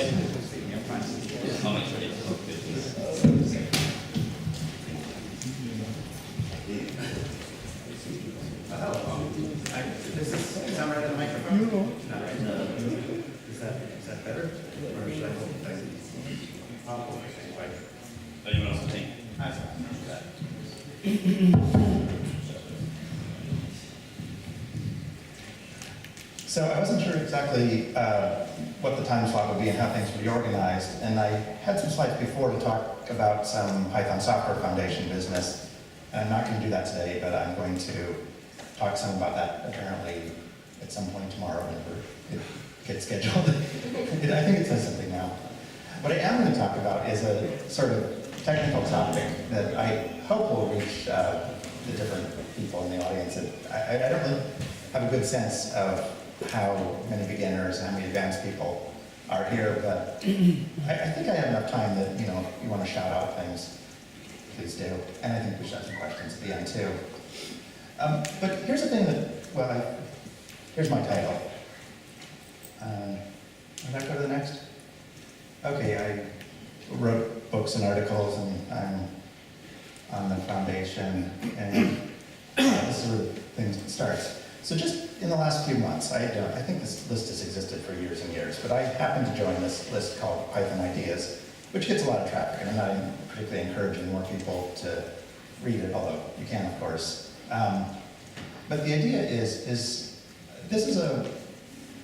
Is that right on the microphone? No. Is that better? Or should I hold it tight? Oh, you want to think? So I wasn't sure exactly what the time slot would be and how things would be organized, and I had some slides before to talk about some Python Software Foundation business, and I'm not going to do that today, but I'm going to talk some about that apparently at some point tomorrow whenever it gets scheduled. I think it says something now. What I am going to talk about is a sort of technical topic that I hope will reach the different people in the audience. I don't really have a good sense of how many beginners and how many advanced people are here, but I think I have enough time that, you know, if you want to shout out things, please do. And I think we should have some questions at the end too. But here's the thing that, well, here's my title. Will that go to the next? Okay, I wrote books and articles, and I'm on the foundation, and this is where things starts. So just in the last few months, I think this list has existed for years and years, but I happened to join this list called Python Ideas, which gets a lot of traffic, and I'm not particularly encouraging more people to read it, although you can, of course. But the idea is this is a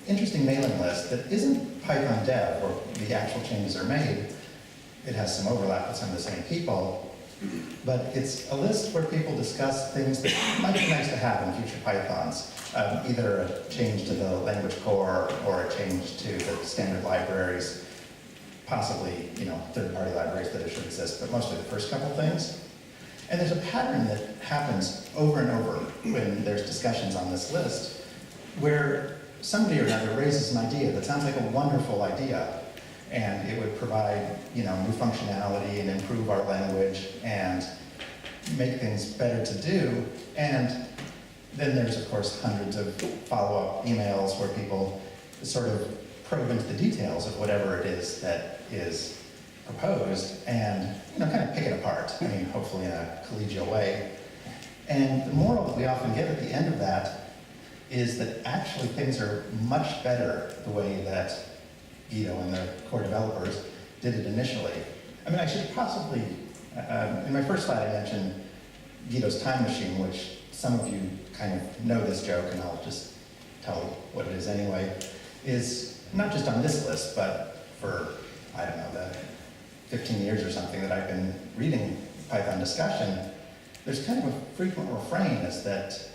interesting mailing list that isn't Python dev, where the actual changes are made. It has some overlap with some of the same people, but it's a list where people discuss things that might be nice to have in future Pythons. Either a change to the language core or a change to the standard libraries, possibly, you know, third-party libraries that should exist, but mostly the first couple things. And there's a pattern that happens over and over when there's discussions on this list, where somebody or another raises an idea that sounds like a wonderful idea, and it would provide, you know, new functionality and improve our language and make things better to do. And then there's, of course, hundreds of follow-up emails where people sort of probe into the details of whatever it is that is proposed and, you know, kind of pick it apart. I mean, hopefully in a collegial way. And the moral that we often get at the end of that is that actually things are much better the way that Guido and the core developers did it initially. I mean, I should possibly, in my first slide I mentioned Guido's time machine, which some of you kind of know this joke, and I'll just tell what it is anyway, is not just on this list, but for, I don't know, the 15 years or something that I've been reading Python discussion, there's kind of a frequent refrain is that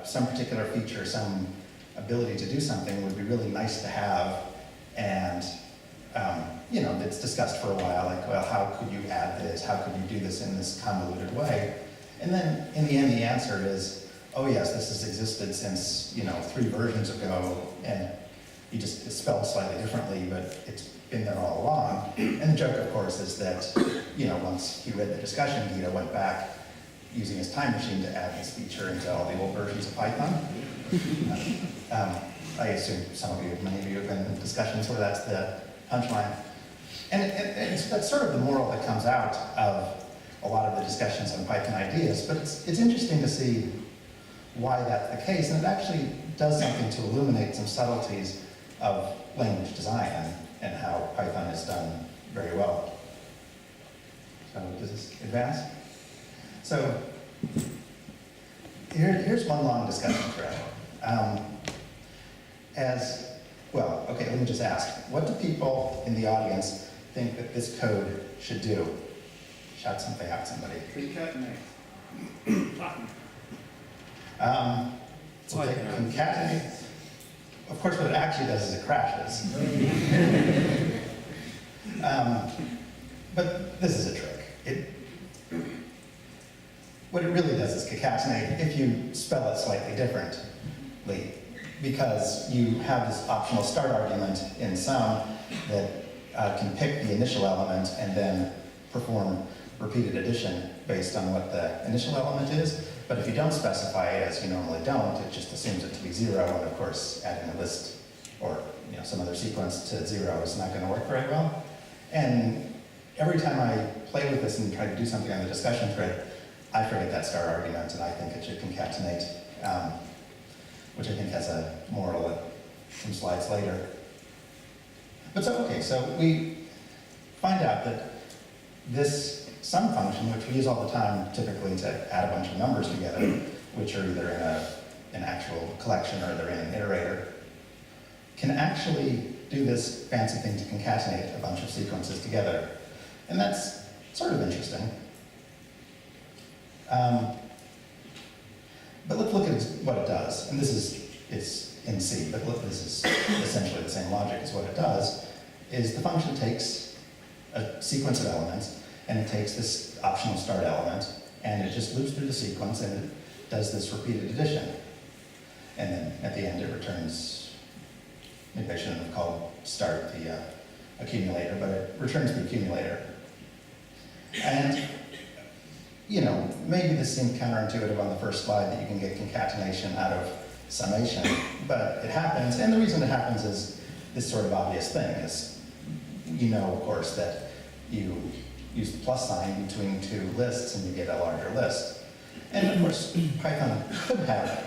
some particular feature, some ability to do something would be really nice to have, and you know, it's discussed for a while, like, well, how could you add this? How could you do this in this convoluted way? And then in the end, the answer is, oh yes, this has existed since, you know, 3 versions ago, and you just, it's spelled slightly differently, but it's been there all along. And the joke, of course, is that, you know, once he read the discussion, Guido went back using his time machine to add this feature into all the old versions of Python. I assume some of you, many of you have been in discussions where that's the punchline. And that's sort of the moral that comes out of a lot of the discussions on Python ideas, but it's interesting to see why that's the case, and it actually does something to illuminate some subtleties of language design and how Python is done very well. So does this advance? So here's one long discussion thread. Okay, let me just ask, what do people in the audience think that this code should do? Shout something out, somebody. Concatenate. We'll take concatenate. Of course, what it actually does is it crashes. But this is a trick. What it really does is concatenate if you spell it slightly differently, because you have this optional start argument in sum that can pick the initial element and then perform repeated addition based on what the initial element is. But if you don't specify it, as you normally don't, it just assumes it to be 0, and of course adding a list or some other sequence to 0 is not going to work very well. And every time I play with this and try to do something on the discussion thread, I forget that star argument, and I think it should concatenate, which I think has a moral some slides later. But so we find out that this sum function, which we use all the time typically to add a bunch of numbers together, which are either in an actual collection or they're in an iterator, can actually do this fancy thing to concatenate a bunch of sequences together. And that's sort of interesting. But let's look at what it does. And it's in C, but look, this is essentially the same logic as what it does, is the function takes a sequence of elements, and it takes this optional start element, and it just loops through the sequence, and it does this repeated addition. And then at the end it returns, maybe I shouldn't have called start the accumulator, but it returns the accumulator. And maybe this seemed counterintuitive on the first slide that you can get concatenation out of summation, but it happens, and the reason it happens is this sort of obvious thing is, of course, that you use the plus sign between two lists and you get a larger list. And of course, Python could have,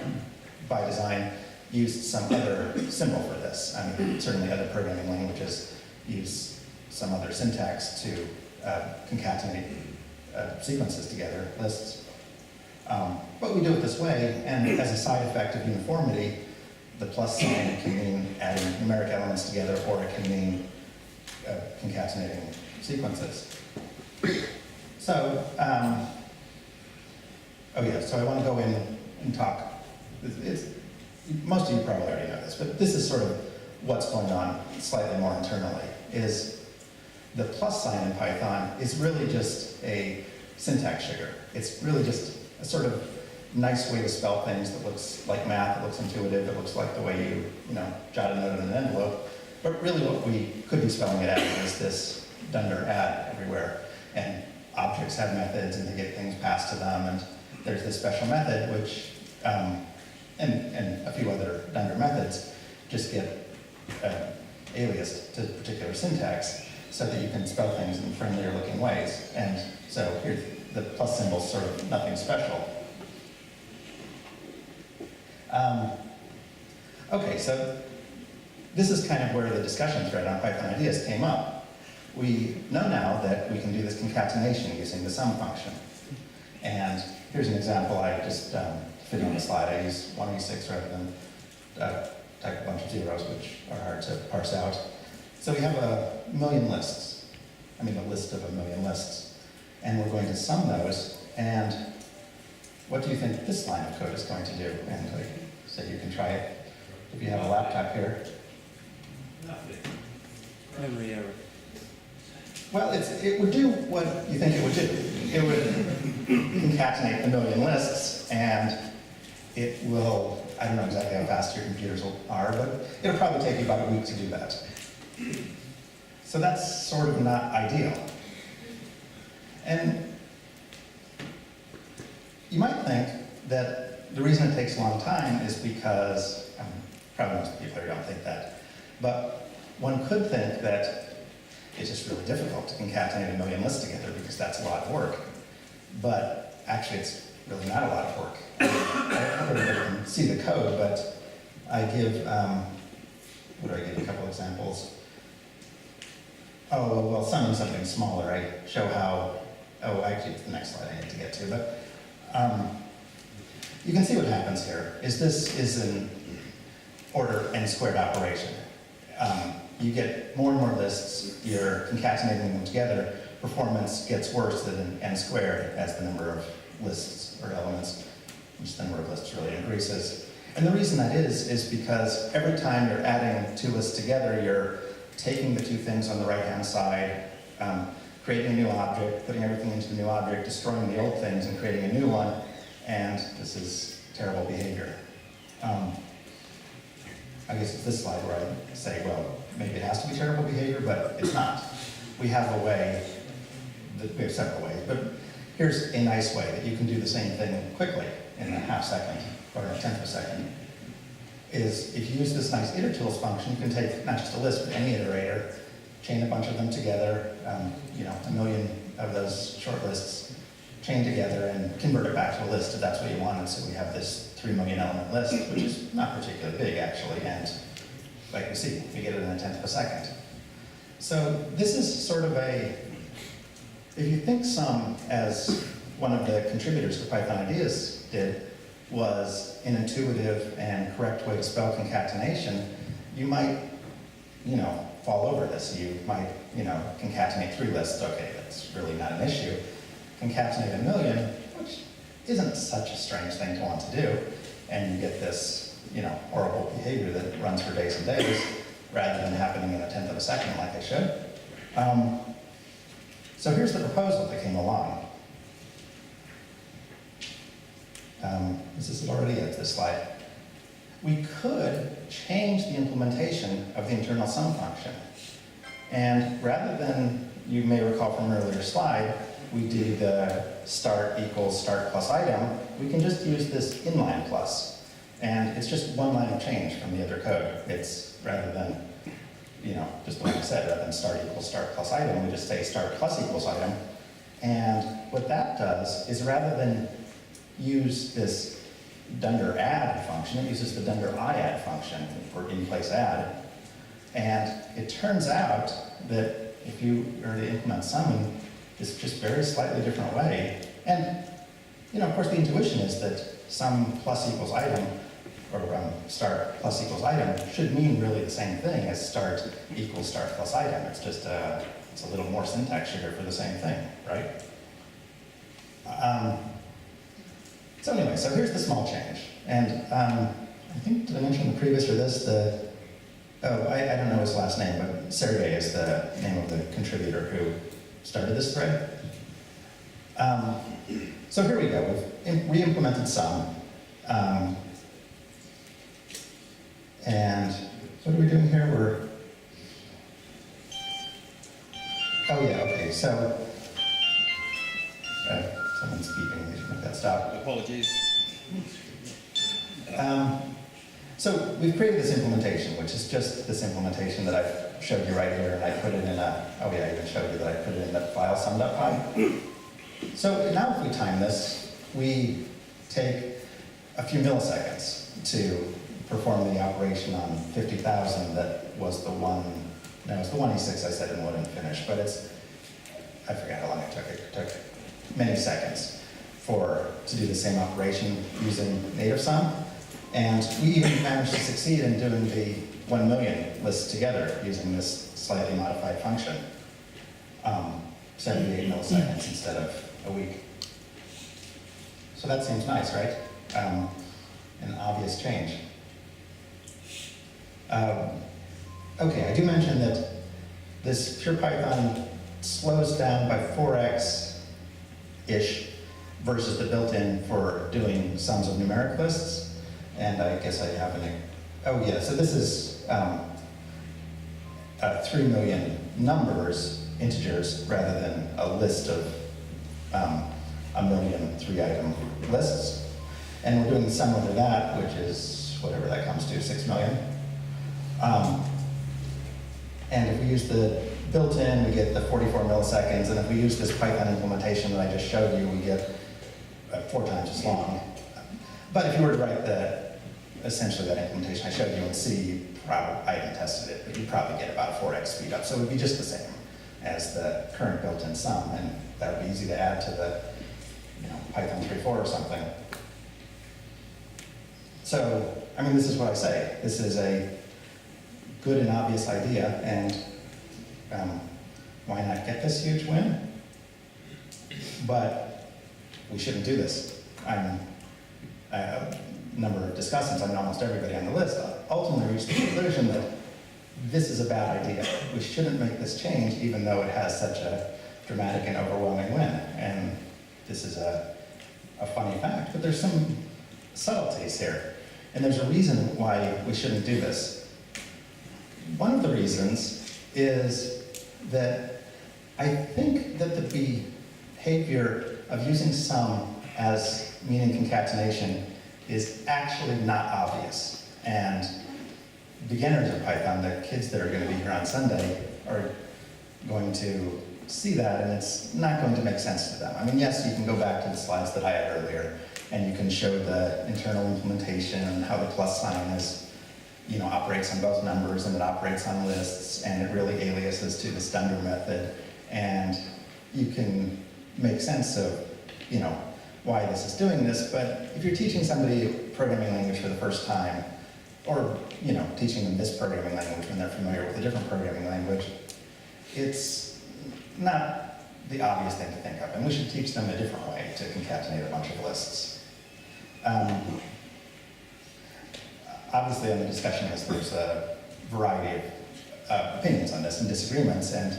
by design, used some other symbol for this. I mean, certainly other programming languages use some other syntax to concatenate sequences together, lists. But we do it this way, and as a side effect of uniformity, the plus sign can mean adding numeric elements together, or it can mean concatenating sequences. So, so I want to go in and talk. Most of you probably already know this, but this is sort of what's going on slightly more internally, is the plus sign in Python is really just a syntax sugar. It's really just a sort of nice way to spell things that looks like math, it looks intuitive, it looks like the way you jot a note in an envelope. But really what we could be spelling it out is this dunder add everywhere. And objects have methods and they get things passed to them, and there's this special method which, and a few other dunder methods just get aliased to particular syntax so that you can spell things in friendlier looking ways. And so here, the plus symbol's sort of nothing special. So this is kind of where the discussion thread on Python ideas came up. We know now that we can do this concatenation using the sum function. And here's an example I just fit on the slide. I use 186 rather than type a bunch of zeros, which are hard to parse out. So we have a million lists. I mean, a list of a million lists. And we're going to sum those. And what do you think this line of code is going to do? And so you can try it if you have a laptop here. Memory error. Well, it would do what you think it would do. It would concatenate a million lists, and it will, I don't know exactly how fast your computers are, but it'll probably take you about a week to do that. So that's sort of not ideal. And you might think that the reason it takes a long time is because, probably most people here don't think that, but one could think that it's just really difficult to concatenate a million lists together because that's a lot of work. But actually, it's really not a lot of work. I don't know if you can see the code, but I give, what do I give, a couple examples? Oh, well, summing something smaller, I show how, actually, it's the next slide I need to get to, but you can see what happens here, is this is an order n squared operation. You get more and more lists, you're concatenating them together, performance gets worse than n squared as the number of lists or elements, which the number of lists really increases. And the reason that is because every time you're adding two lists together, you're taking the two things on the right-hand side, creating a new object, putting everything into the new object, destroying the old things and creating a new one, and this is terrible behavior. I guess it's this slide where I say, well, maybe it has to be terrible behavior, but it's not. We have a way, we have several ways, but here's a nice way that you can do the same thing quickly in a half second or a tenth of a second. is if you use this nice itertools function, you can take not just a list, but any iterator, chain a bunch of them together, you know, 1 million of those short lists chain together and convert it back to a list if that's what you wanted. So we have this 3 million element list, which is not particularly big actually, and like we see, we get it in 1/10 of a second. So this is sort of a, if you think sum, as one of the contributors to Python Ideas did, was an intuitive and correct way to spell concatenation, you might, you know, fall over this. You might, you know, concatenate 3 lists. Okay, that's really not an issue. Concatenate 1 million, which isn't such a strange thing to want to do, and you get this, you know, horrible behavior that runs for days and days, rather than happening in 1/10 of a second like they should. So here's the proposal that came along. This is already at this slide. We could change the implementation of the internal sum function. And rather than, you may recall from an earlier slide, we do the start equals start plus item, we can just use this inline plus. And it's just one line of change from the other code. It's rather than, you know, just like I said, rather than start equals start plus item, we just say start plus equals item. And what that does is rather than use this dunder add function, it uses the dunder iadd function for in-place add. And it turns out that if you were to implement sum in this just very slightly different way, and you know, of course the intuition is that sum plus equals item, or start plus equals item, should mean really the same thing as start equals start plus item. It's just it's a little more syntax sugar for the same thing, right? So anyway, so here's the small change. And I think, did I mention the previous or this? I don't know his last name, but Sergey is the name of the contributor who started this thread. So here we go. We've re-implemented sum. And what are we doing here? Oh yeah, okay, so, someone's beeping, we should make that stop. Apologies. So we've created this implementation, which is just this implementation that I showed you right here, and I put it in oh yeah, I even showed you that I put it in that file sum.py. So now if we time this, we take a few milliseconds to perform the operation on 50,000 that was the one, no, it was the 1E6 I said and wouldn't finish, but it's, I forget how long it took. It took many seconds to do the same operation using native sum. And we even managed to succeed in doing the 1 million lists together using this slightly modified function. 78 milliseconds instead of a week. So that seems nice, right? An obvious change. Okay, I do mention that this pure Python slows down by 4x-ish versus the built-in for doing sums of numeric lists. And I guess I have oh yeah, so this is 3 million numbers, integers, rather than a list of 1 million 3-item lists. And we're doing the sum over that, which is whatever that comes to, 6 million. And if we use the built-in, we get the 44 milliseconds, and if we use this Python implementation that I just showed you, we get 4 times as long. But if you were to write essentially that implementation I showed you in C, I haven't tested it, but you'd probably get about a 4x speed up. So it would be just the same as the current built-in sum, and that would be easy to add to the Python 3.4 or something. So, I mean, this is what I say. This is a good and obvious idea, and why not get this huge win? But we shouldn't do this. A number of discussants, I mean almost everybody on the list, ultimately reached the conclusion that this is a bad idea. We shouldn't make this change even though it has such a dramatic and overwhelming win. And this is a funny fact, but there's some subtleties here. And there's a reason why we shouldn't do this. One of the reasons is that I think that the behavior of using sum as meaning concatenation is actually not obvious. And beginners of Python, the kids that are going to be here on Sunday, are going to see that, and it's not going to make sense to them. I mean, yes, you can go back to the slides that I had earlier, and you can show the internal implementation and how the plus sign is, operates on both numbers, and it operates on lists, and it really aliases to the Stunder method, and you can make sense of, why this is doing this. But if you're teaching somebody a programming language for the first time, or teaching them this programming language when they're familiar with a different programming language, it's not the obvious thing to think of, and we should teach them a different way to concatenate a bunch of lists. Obviously, on the discussion list, there's a variety of opinions on this and disagreements, and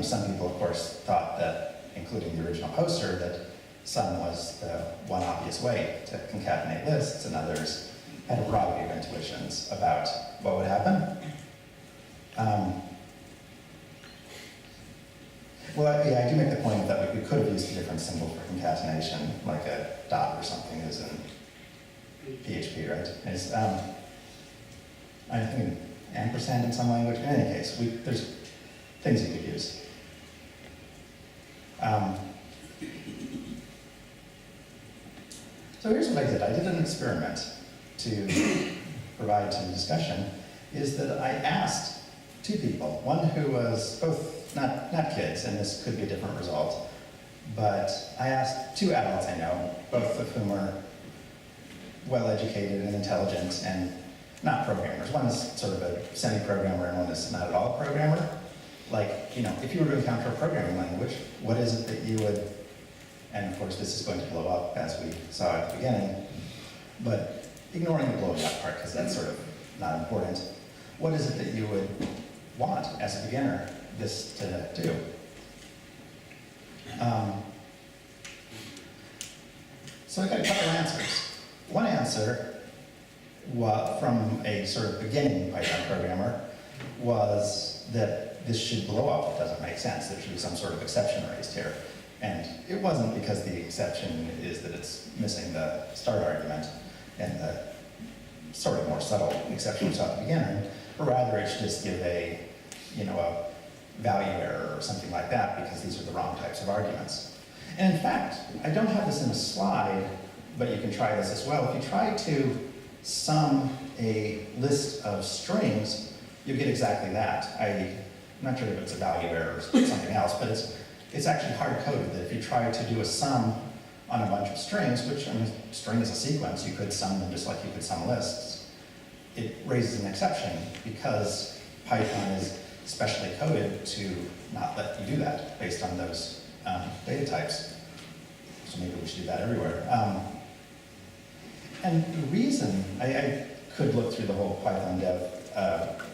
some people, of course, thought that, including the original poster, that sum was the one obvious way to concatenate lists, and others had a variety of intuitions about what would happen. I do make the point that we could have used a different symbol for concatenation, like a dot or something, as in PHP, right? I think ampersand in some language. In any case, there's things you could use. So here's what I did. I did an experiment to provide to the discussion, is that I asked two people, one who was both not kids, and this could be a different result, but I asked two adults I know, both of whom are well-educated and intelligent and not programmers. One is sort of a semi-programmer and one is not at all a programmer. Like, if you were to encounter a programming language, what is it that you would, and of course this is going to blow up as we saw at the beginning, but ignoring the blowing up part because that's sort of not important, what is it that you would want as a beginner this to do? So I got a couple answers. One answer from a sort of beginning Python programmer was that this should blow up. It doesn't make sense. There should be some sort of exception raised here. And it wasn't because the exception is that it's missing the start argument and the sort of more subtle exception we saw at the beginning, or rather it should just give a value error or something like that because these are the wrong types of arguments. And in fact, I don't have this in a slide, but you can try this as well. If you try to sum a list of strings, you get exactly that. I'm not sure if it's a value error or something else, but it's actually hard-coded that if you try to do a sum on a bunch of strings, which, string is a sequence, you could sum them just like you could sum lists, it raises an exception because Python is specially coded to not let you do that based on those data types. So maybe we should do that everywhere. And the reason, I could look through the whole Python dev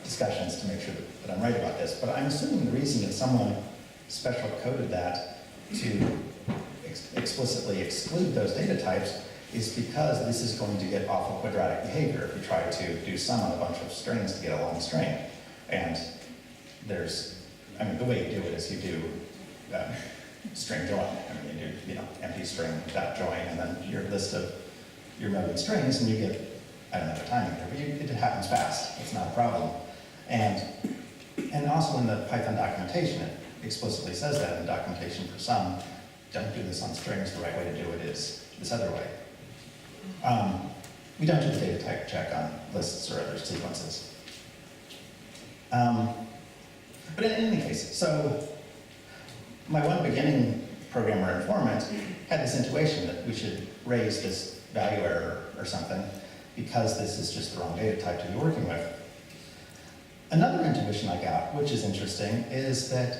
discussions to make sure that I'm right about this, but I'm assuming the reason that someone special coded that to explicitly exclude those data types is because this is going to get awful quadratic behavior if you try to do sum on a bunch of strings to get a long string. And the way you do it is you do string join. You do, empty string dot join, and then your list of your million strings, and you get, I don't know the timing here, but it happens fast. It's not a problem. And also in the Python documentation, it explicitly says that in the documentation for sum, don't do this on strings. The right way to do it is this other way. We don't do the data type check on lists or other sequences. But in any case, so my one beginning programmer informant had this intuition that we should raise this value error or something because this is just the wrong data type to be working with. Another intuition I got, which is interesting, is that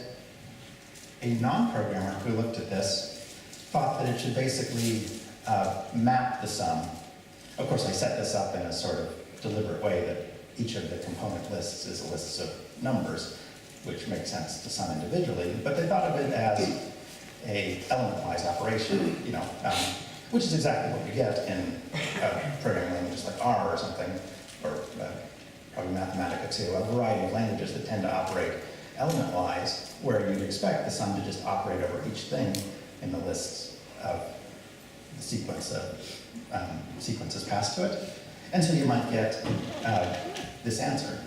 a non-programmer who looked at this thought that it should basically map the sum. Of course, I set this up in a sort of deliberate way that each of the component lists is a list of numbers, which makes sense to sum individually, but they thought of it as a element-wise operation, which is exactly what we get in programming languages like R or something, or probably Mathematica too, a variety of languages that tend to operate element-wise, where you'd expect the sum to just operate over each thing in the lists of the sequence of sequences passed to it. And so you might get this answer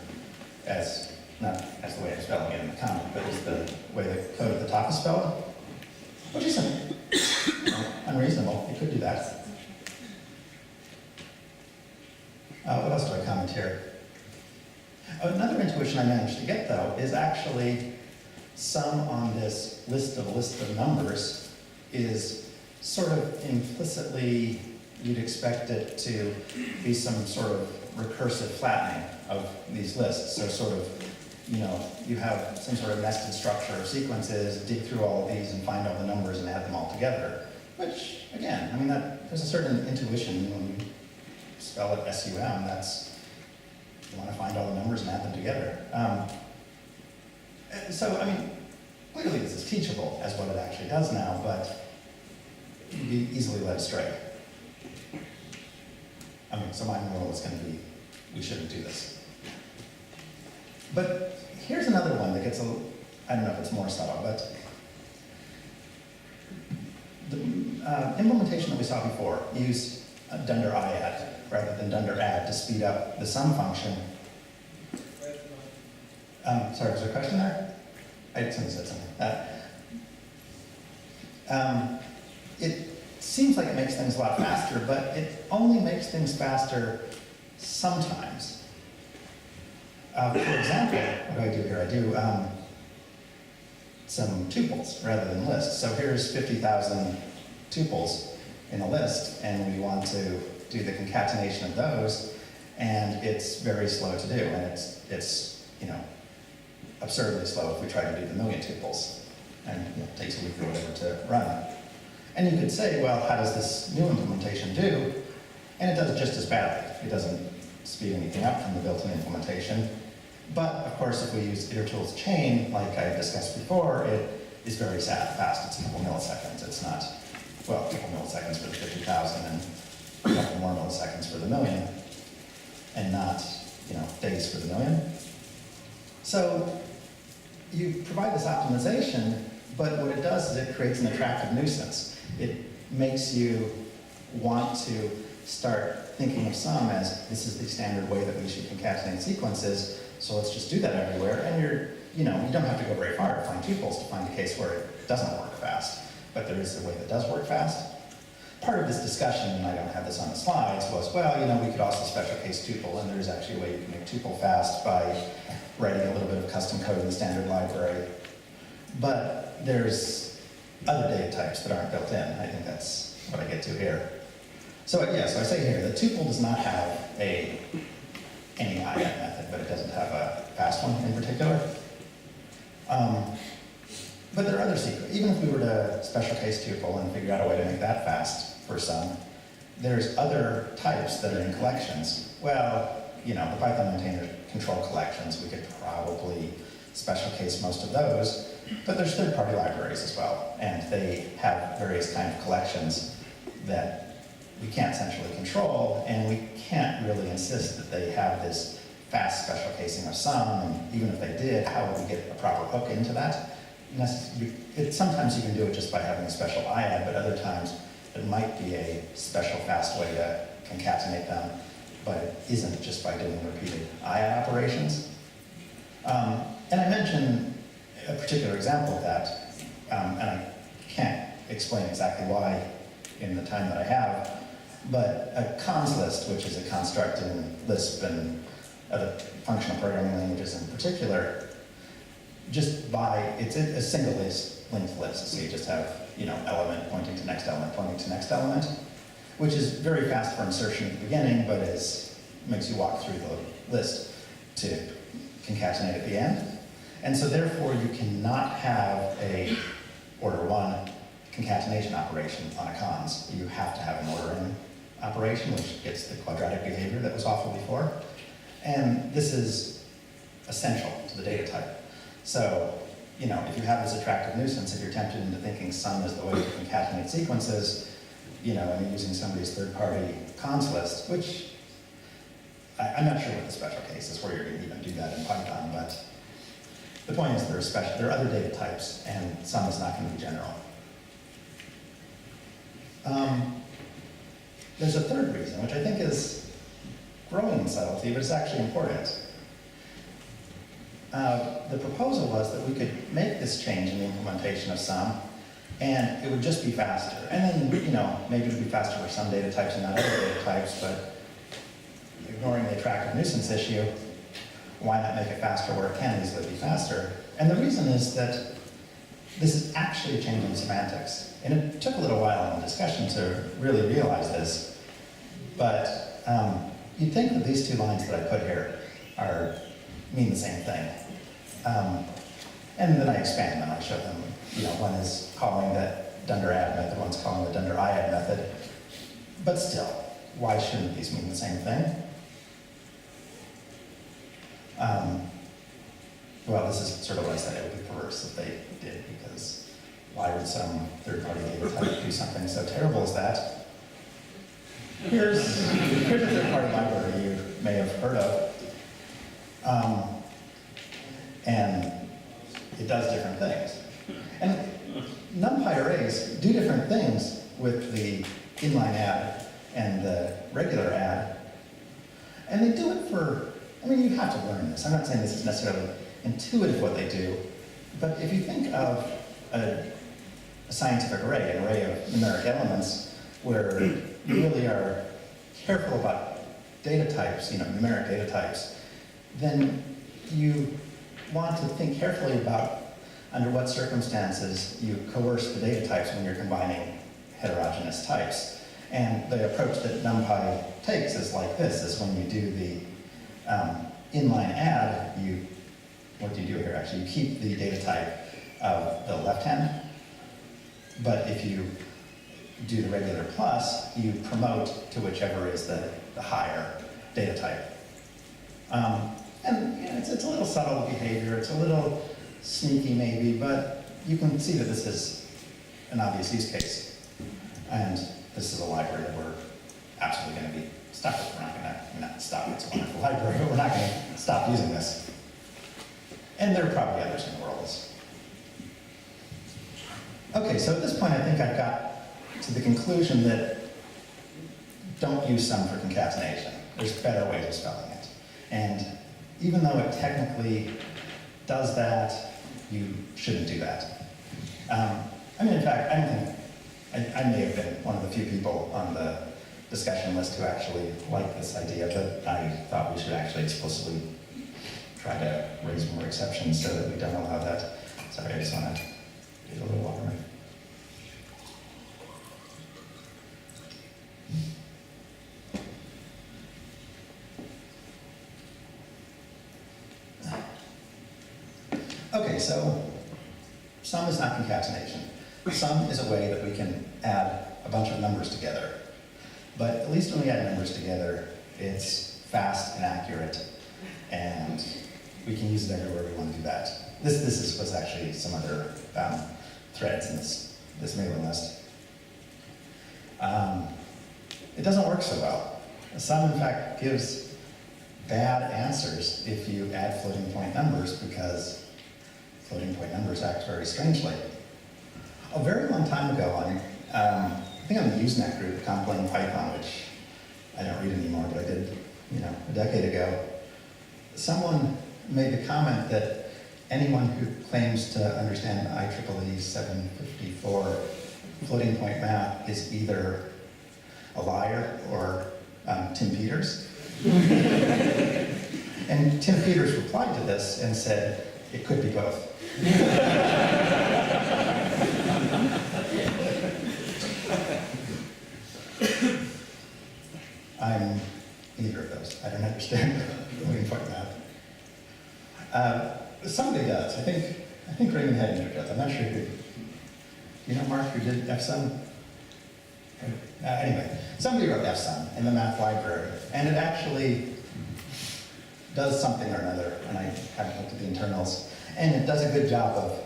as, not as the way I'm spelling it in the comment, but as the way the code at the top is spelled, which isn't unreasonable. You could do that. What else do I comment here? Another intuition I managed to get, though, is actually sum on this list of numbers is sort of implicitly, you'd expect it to be some sort of recursive flattening of these lists. So sort of, you have some sort of nested structure of sequences, dig through all of these and find all the numbers and add them all together. Which, again, I mean, there's a certain intuition when you spell it SUM, you want to find all the numbers and add them together. So, I mean, clearly this is teachable as what it actually does now, but you'd be easily led astray. I mean, so my rule is going to be, we shouldn't do this. But here's another one that gets I don't know if it's more subtle, but the implementation that we saw before used dunder IAD rather than dunder add to speed up the sum function. Sorry, was there a question there? Somebody said something. It seems like it makes things a lot faster, but it only makes things faster sometimes. For example, what do I do here? I do some tuples rather than lists. So here's 50,000 tuples in a list, and we want to do the concatenation of those, and it's very slow to do, and it's absurdly slow if we try to do the million tuples, and it takes a week or whatever to run. And you could say, well, how does this new implementation do? And it does just as badly. It doesn't speed anything up from the built-in implementation. But of course, if we use itertools chain, like I discussed before, it is very fast. It's a couple milliseconds. It's not, well, a couple milliseconds for the 50,000 and a couple more milliseconds for the million, and not, days for the million. So you provide this optimization, but what it does is it creates an attractive nuisance. It makes you want to start thinking of sum as this is the standard way that we should concatenate sequences, so let's just do that everywhere. And you don't have to go very far to find tuples to find a case where it doesn't work fast, but there is a way that does work fast. Part of this discussion, and I don't have this on the slides, was, well, we could also special case tuple, and there's actually a way you can make tuple fast by writing a little bit of custom code in the standard library. But there's other data types that aren't built in. I think that's what I get to here. So I say here, the tuple does not have any IAD method, but it doesn't have a fast one in particular. But there are other secrets. Even if we were to special case tuple and figure out a way to make that fast for some, there's other types that are in collections. Well, the Python maintainers control collections. We could probably special case most of those, but there's third-party libraries as well, and they have various kinds of collections that we can't centrally control, and we can't really insist that they have this fast special casing of sum, and even if they did, how would we get a proper hook into that? Sometimes you can do it just by having a special IAD, but other times it might be a special fast way to concatenate them, but it isn't just by doing repeated IAD operations. And I mentioned a particular example of that, and I can't explain exactly why in the time that I have, but a cons list, which is a construct in Lisp and other functional programming languages in particular, it's a single linked list, so you just have element pointing to next element pointing to next element, which is very fast for insertion at the beginning, but makes you walk through the list to concatenate at the end. And so therefore you cannot have a order one concatenation operation on a cons. You have to have an ordering operation, which gets the quadratic behavior that was offered before. And this is essential to the data type. So, if you have this attractive nuisance, if you're tempted into thinking sum is the way to concatenate sequences, and you're using somebody's third-party cons list, which I'm not sure what the special case is where you're going to even do that in Python, but the point is there are other data types, and sum is not going to be general. There's a third reason, which I think is growing in subtlety, but it's actually important. The proposal was that we could make this change in the implementation of sum, and it would just be faster. And then, you know, maybe it would be faster for some data types and not other data types, but ignoring the attractive nuisance issue, why not make it faster where it can easily be faster? And the reason is that this is actually a change in semantics. And it took a little while in the discussion to really realize this, but you'd think that these two lines that I put here mean the same thing. And then I expand them. I show them, you know, one is calling the dunder add method, one's calling the dunder iadd method. But still, why shouldn't these mean the same thing? Well, this is sort of what I said, it would be perverse if they did, because why would some third-party data type do something so terrible as that? Here's a third-party library you may have heard of. And it does different things. And NumPy arrays do different things with the inline add and the regular add. And they do it for, I mean, you have to learn this. I'm not saying this is necessarily intuitive what they do, but if you think of a scientific array, an array of numeric elements, where you really are careful about data types, you know, numeric data types, then you want to think carefully about under what circumstances you coerce the data types when you're combining heterogeneous types. And the approach that NumPy takes is like this, is when you do the inline add, what do you do here actually? You keep the data type of the left hand, but if you do the regular plus, you promote to whichever is the higher data type. And you know, it's a little subtle behavior, it's a little sneaky maybe, but you can see that this is an obvious use case. And this is a library that we're absolutely going to be stuck with. We're not going to, not stop, it's a wonderful library, but we're not going to stop using this. And there are probably others in the world. Okay, so at this point I think I've got to the conclusion that don't use sum for concatenation. There's better ways of spelling it. And even though it technically does that, you shouldn't do that. I mean, in fact, I don't think, I may have been one of the few people on the discussion list who actually like this idea, but I thought we should actually explicitly try to raise more exceptions so that we don't allow that. Sorry, I just want to get a little water. Okay, so sum is not concatenation. Sum is a way that we can add a bunch of numbers together. But at least when we add numbers together, it's fast and accurate, and we can use it everywhere we want to do that. This was actually some other threads in this mailing list. It doesn't work so well. Sum, in fact, gives bad answers if you add floating point numbers, because floating point numbers act very strangely. A very long time ago, I think on the Usenet group, Complaying PyCon, which I don't read anymore, but I did, a decade ago, someone made the comment that anyone who claims to understand IEEE 754 floating point math is either a liar or Tim Peters. And Tim Peters replied to this and said, it could be both. I'm neither of those. I don't understand floating point math. Somebody does. I think Raymond Hedinger does. I'm not sure who. You know Mark who did F-sum? Anyway, somebody wrote F-sum in the math library, and it actually does something or another, and I haven't looked at the internals, and it does a good job of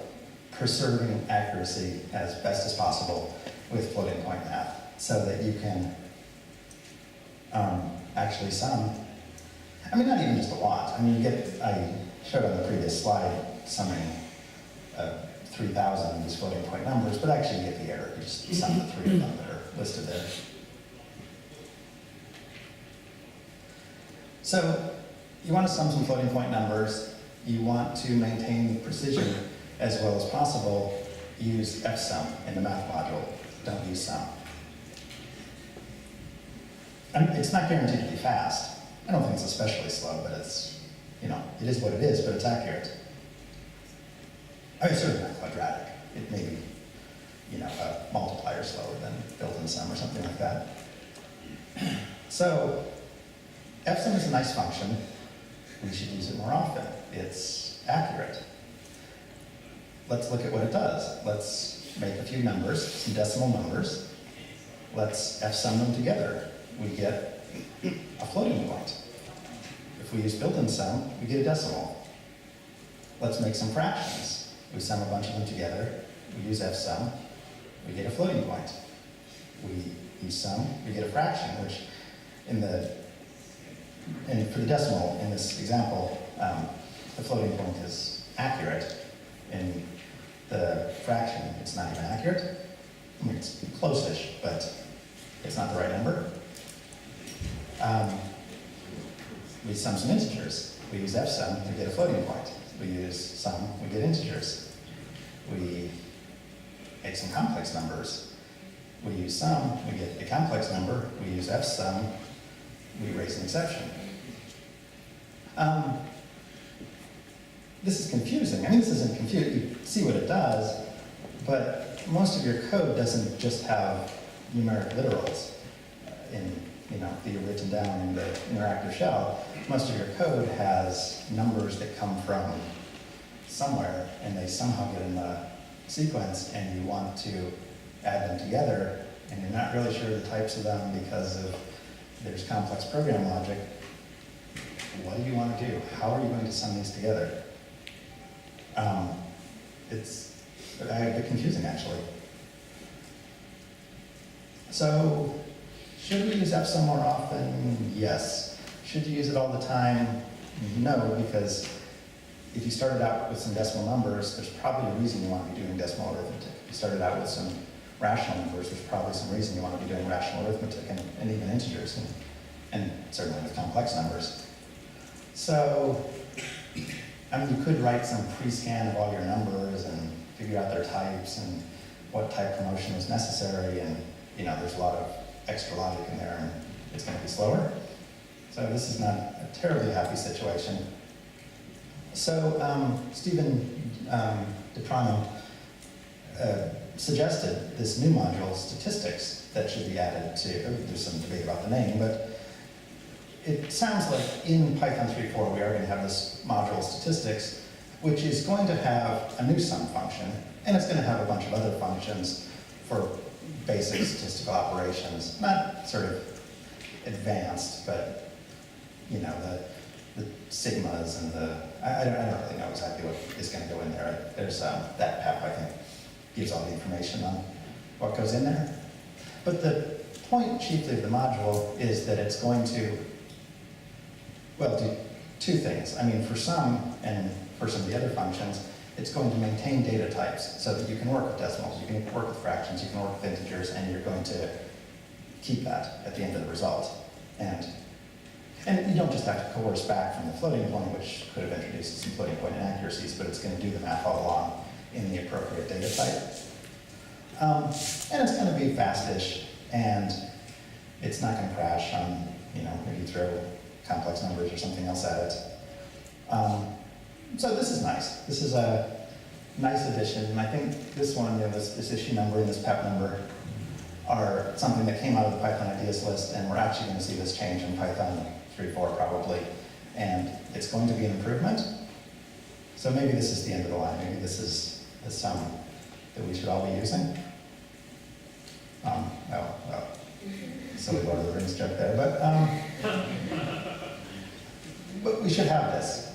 preserving accuracy as best as possible with floating point math, so that you can actually sum. I mean, not even just a lot. I mean, I showed on the previous slide summing 3,000 of these floating point numbers, but actually you get the error. You just sum the three of them that are listed there. So you want to sum some floating point numbers. You want to maintain precision as well as possible. Use fsum in the math module. Don't use sum. And it's not guaranteed to be fast. I don't think it's especially slow, but it's, you know, it is what it is, but it's accurate. I mean, it's certainly not quadratic. It may be, you know, a multiplier slower than built-in sum or something like that. So fsum is a nice function. We should use it more often. It's accurate. Let's look at what it does. Let's make a few numbers, some decimal numbers. Let's fsum them together. We get a floating point. If we use built-in sum, we get a decimal. Let's make some fractions. We sum a bunch of them together. We use fsum. We get a floating point. We use sum. We get a fraction, which and for the decimal in this example, the floating point is accurate. In the fraction, it's not even accurate. I mean, it's close-ish, but it's not the right number. We sum some integers. We use fsum to get a floating point. We use sum, we get integers. We make some complex numbers. We use sum, we get a complex number. We use fsum, we raise an exception. This is confusing. I mean, this isn't confusing. You see what it does, but most of your code doesn't just have numeric literals in, you know, the written down in the interactive shell. Most of your code has numbers that come from somewhere, and they somehow get in the sequence, and you want to add them together, and you're not really sure the types of them because there's complex program logic. What do you want to do? How are you going to sum these together? It's a bit confusing, actually. So, should we use fsum more often? Yes. Should you use it all the time? No, because if you started out with some decimal numbers, there's probably a reason you want to be doing decimal arithmetic. If you started out with some rational numbers, there's probably some reason you want to be doing rational arithmetic and even integers, and certainly with complex numbers. So, I mean, you could write some pre-scan of all your numbers and figure out their types and what type promotion is necessary, and, you know, there's a lot of extra logic in there, and it's going to be slower. So this is not a terribly happy situation. So Stephen DePrano suggested this new module, statistics, that should be added to. There's some debate about the name, but it sounds like in Python 3.4 we are going to have this module, statistics, which is going to have a new sum function, and it's going to have a bunch of other functions for basic statistical operations, not sort of advanced, but, you know, the sigmas and I don't really know exactly what is going to go in there. There's that PEP, I think, gives all the information on what goes in there. But the point chiefly of the module is that it's going to, well, do two things. I mean, for some and for some of the other functions, it's going to maintain data types so that you can work with decimals, you can work with fractions, you can work with integers, and you're going to keep that at the end of the result. And you don't just have to coerce back from the floating point, which could have introduced some floating point inaccuracies, but it's going to do the math all along in the appropriate data type. And it's going to be fast-ish, and it's not going to crash on, you know, if you throw complex numbers or something else at it. So this is nice. This is a nice addition, and I think this one, you know, this issue number and this PEP number are something that came out of the Python ideas list, and we're actually going to see this change in Python 3.4 probably, and it's going to be an improvement. So maybe this is the end of the line. Maybe this is the sum that we should all be using. Silly Lord of the Rings joke there, but we should have this.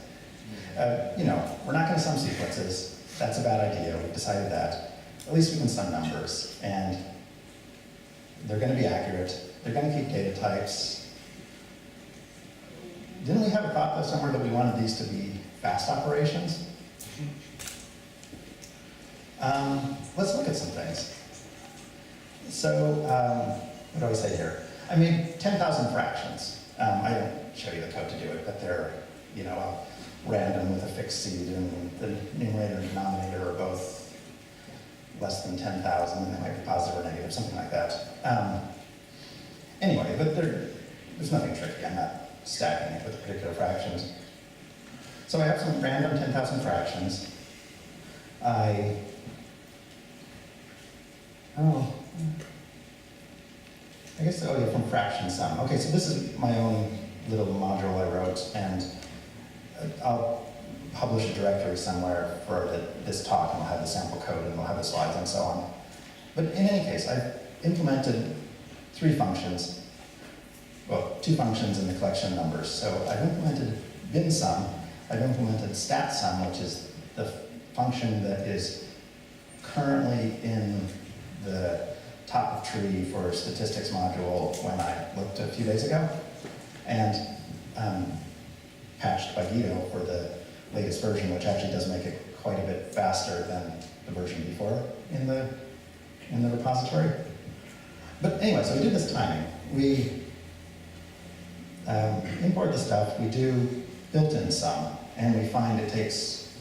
You know, we're not going to sum sequences. That's a bad idea. We've decided that. At least we can sum numbers, and they're going to be accurate. They're going to keep data types. Didn't we have a thought though somewhere that we wanted these to be fast operations? Let's look at some things. So, what do I say here? I made 10,000 fractions. I don't show you the code to do it, but they're, random with a fixed seed, and the numerator and denominator are both less than 10,000, and they might be positive or negative, something like that. Anyway, but there's nothing tricky. I'm not stacking it with particular fractions. So I have some random 10,000 fractions. I guess, from fraction sum. Okay, so this is my own little module I wrote, and I'll publish a directory somewhere for this talk, and we'll have the sample code, and we'll have the slides, and so on. But in any case, I've implemented 3 functions, well, 2 functions in the collection of numbers. So I've implemented bin sum, I've implemented stat sum, which is the function that is currently in the top of tree for statistics module when I looked a few days ago, and patched by Guido for the latest version, which actually does make it quite a bit faster than the version before in the repository. But anyway, so we do this timing. We import the stuff, we do built-in sum, and we find it takes,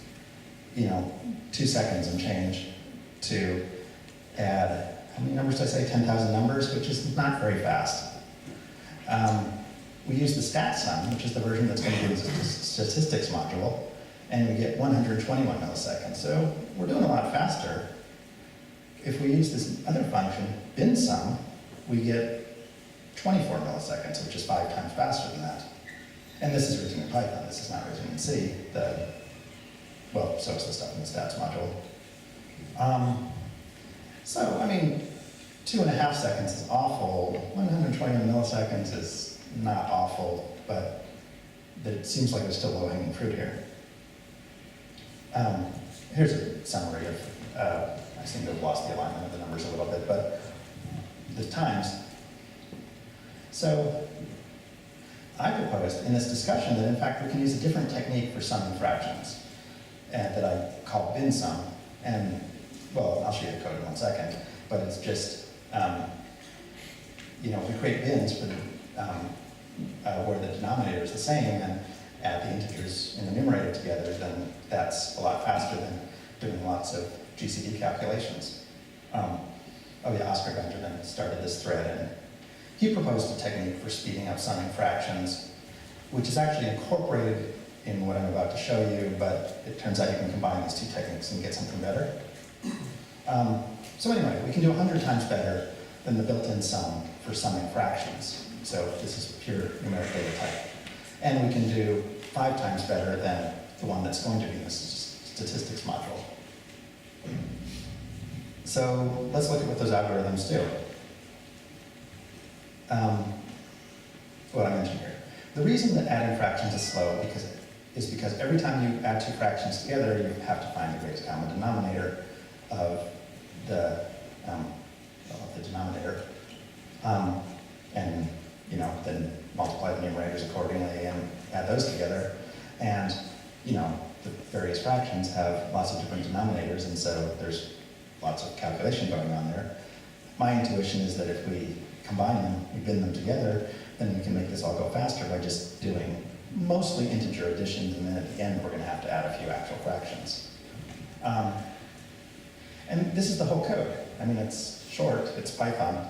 2 seconds and change to add, how many numbers did I say? 10,000 numbers, which is not very fast. We use the stat sum, which is the version that's going to be in the statistics module, and we get 121 milliseconds. So we're doing a lot faster. If we use this other function, bin sum, we get 24 milliseconds, which is 5 times faster than that. And this is written in Python. This is not written in C. So is the stuff in the stats module. 2.5 seconds is awful. 121 milliseconds is not awful, but it seems like there's still low-hanging fruit here. Here's a summary of, I seem to have lost the alignment of the numbers a little bit, but the times. So I proposed in this discussion that in fact we can use a different technique for summing fractions that I call bin sum. And well, I'll show you the code in 1 second, but it's just, if we create bins for where the denominator is the same and add the integers in the numerator together, then that's a lot faster than doing lots of GCD calculations. Oscar Benjamin started this thread, and he proposed a technique for speeding up summing fractions, which is actually incorporated in what I'm about to show you, but it turns out you can combine these 2 techniques and get something better. So anyway, we can do 100 times better than the built-in sum for summing fractions. So this is pure numeric data type. And we can do 5 times better than the one that's going to be in the statistics module. So let's look at what those algorithms do. What I mentioned here. The reason that adding fractions is slow is because every time you add 2 fractions together, you have to find the greatest common denominator of the denominator, and then multiply the numerators accordingly and add those together. And the various fractions have lots of different denominators, and so there's lots of calculation going on there. My intuition is that if we combine them, we bin them together, then we can make this all go faster by just doing mostly integer additions, and then at the end we're going to have to add a few actual fractions. And this is the whole code. I mean, it's short, it's Python.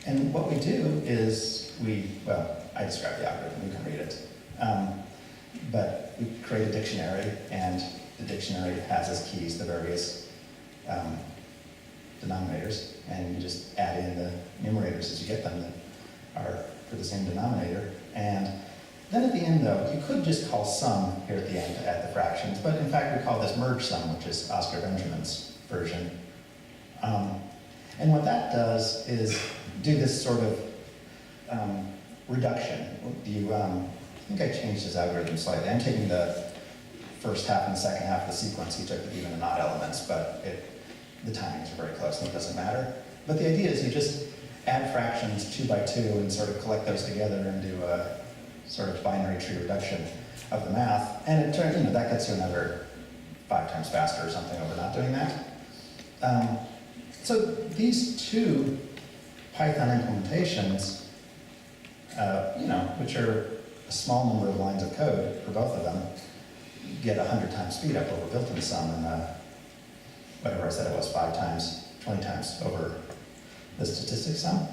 And what we do is I describe the algorithm, you can read it. But we create a dictionary, and the dictionary has as keys the various denominators, and you just add in the numerators as you get them that are for the same denominator. And then at the end, though, you could just call sum here at the end to add the fractions, but in fact we call this merge sum, which is Oscar Benjamin's version. And what that does is do this sort of reduction. I think I changed his algorithm slightly. I'm taking the first half and the second half of the sequence. He took the even and odd elements, but the timings are very close and it doesn't matter. But the idea is you just add fractions 2 by 2 and sort of collect those together and do a sort of binary tree reduction of the math. And it turns, that gets you another 5 times faster or something over not doing that. So these 2 Python implementations, which are a small number of lines of code for both of them, get 100 times speed up over built-in sum and whatever I said it was, 5 times, 20 times over the statistics sum.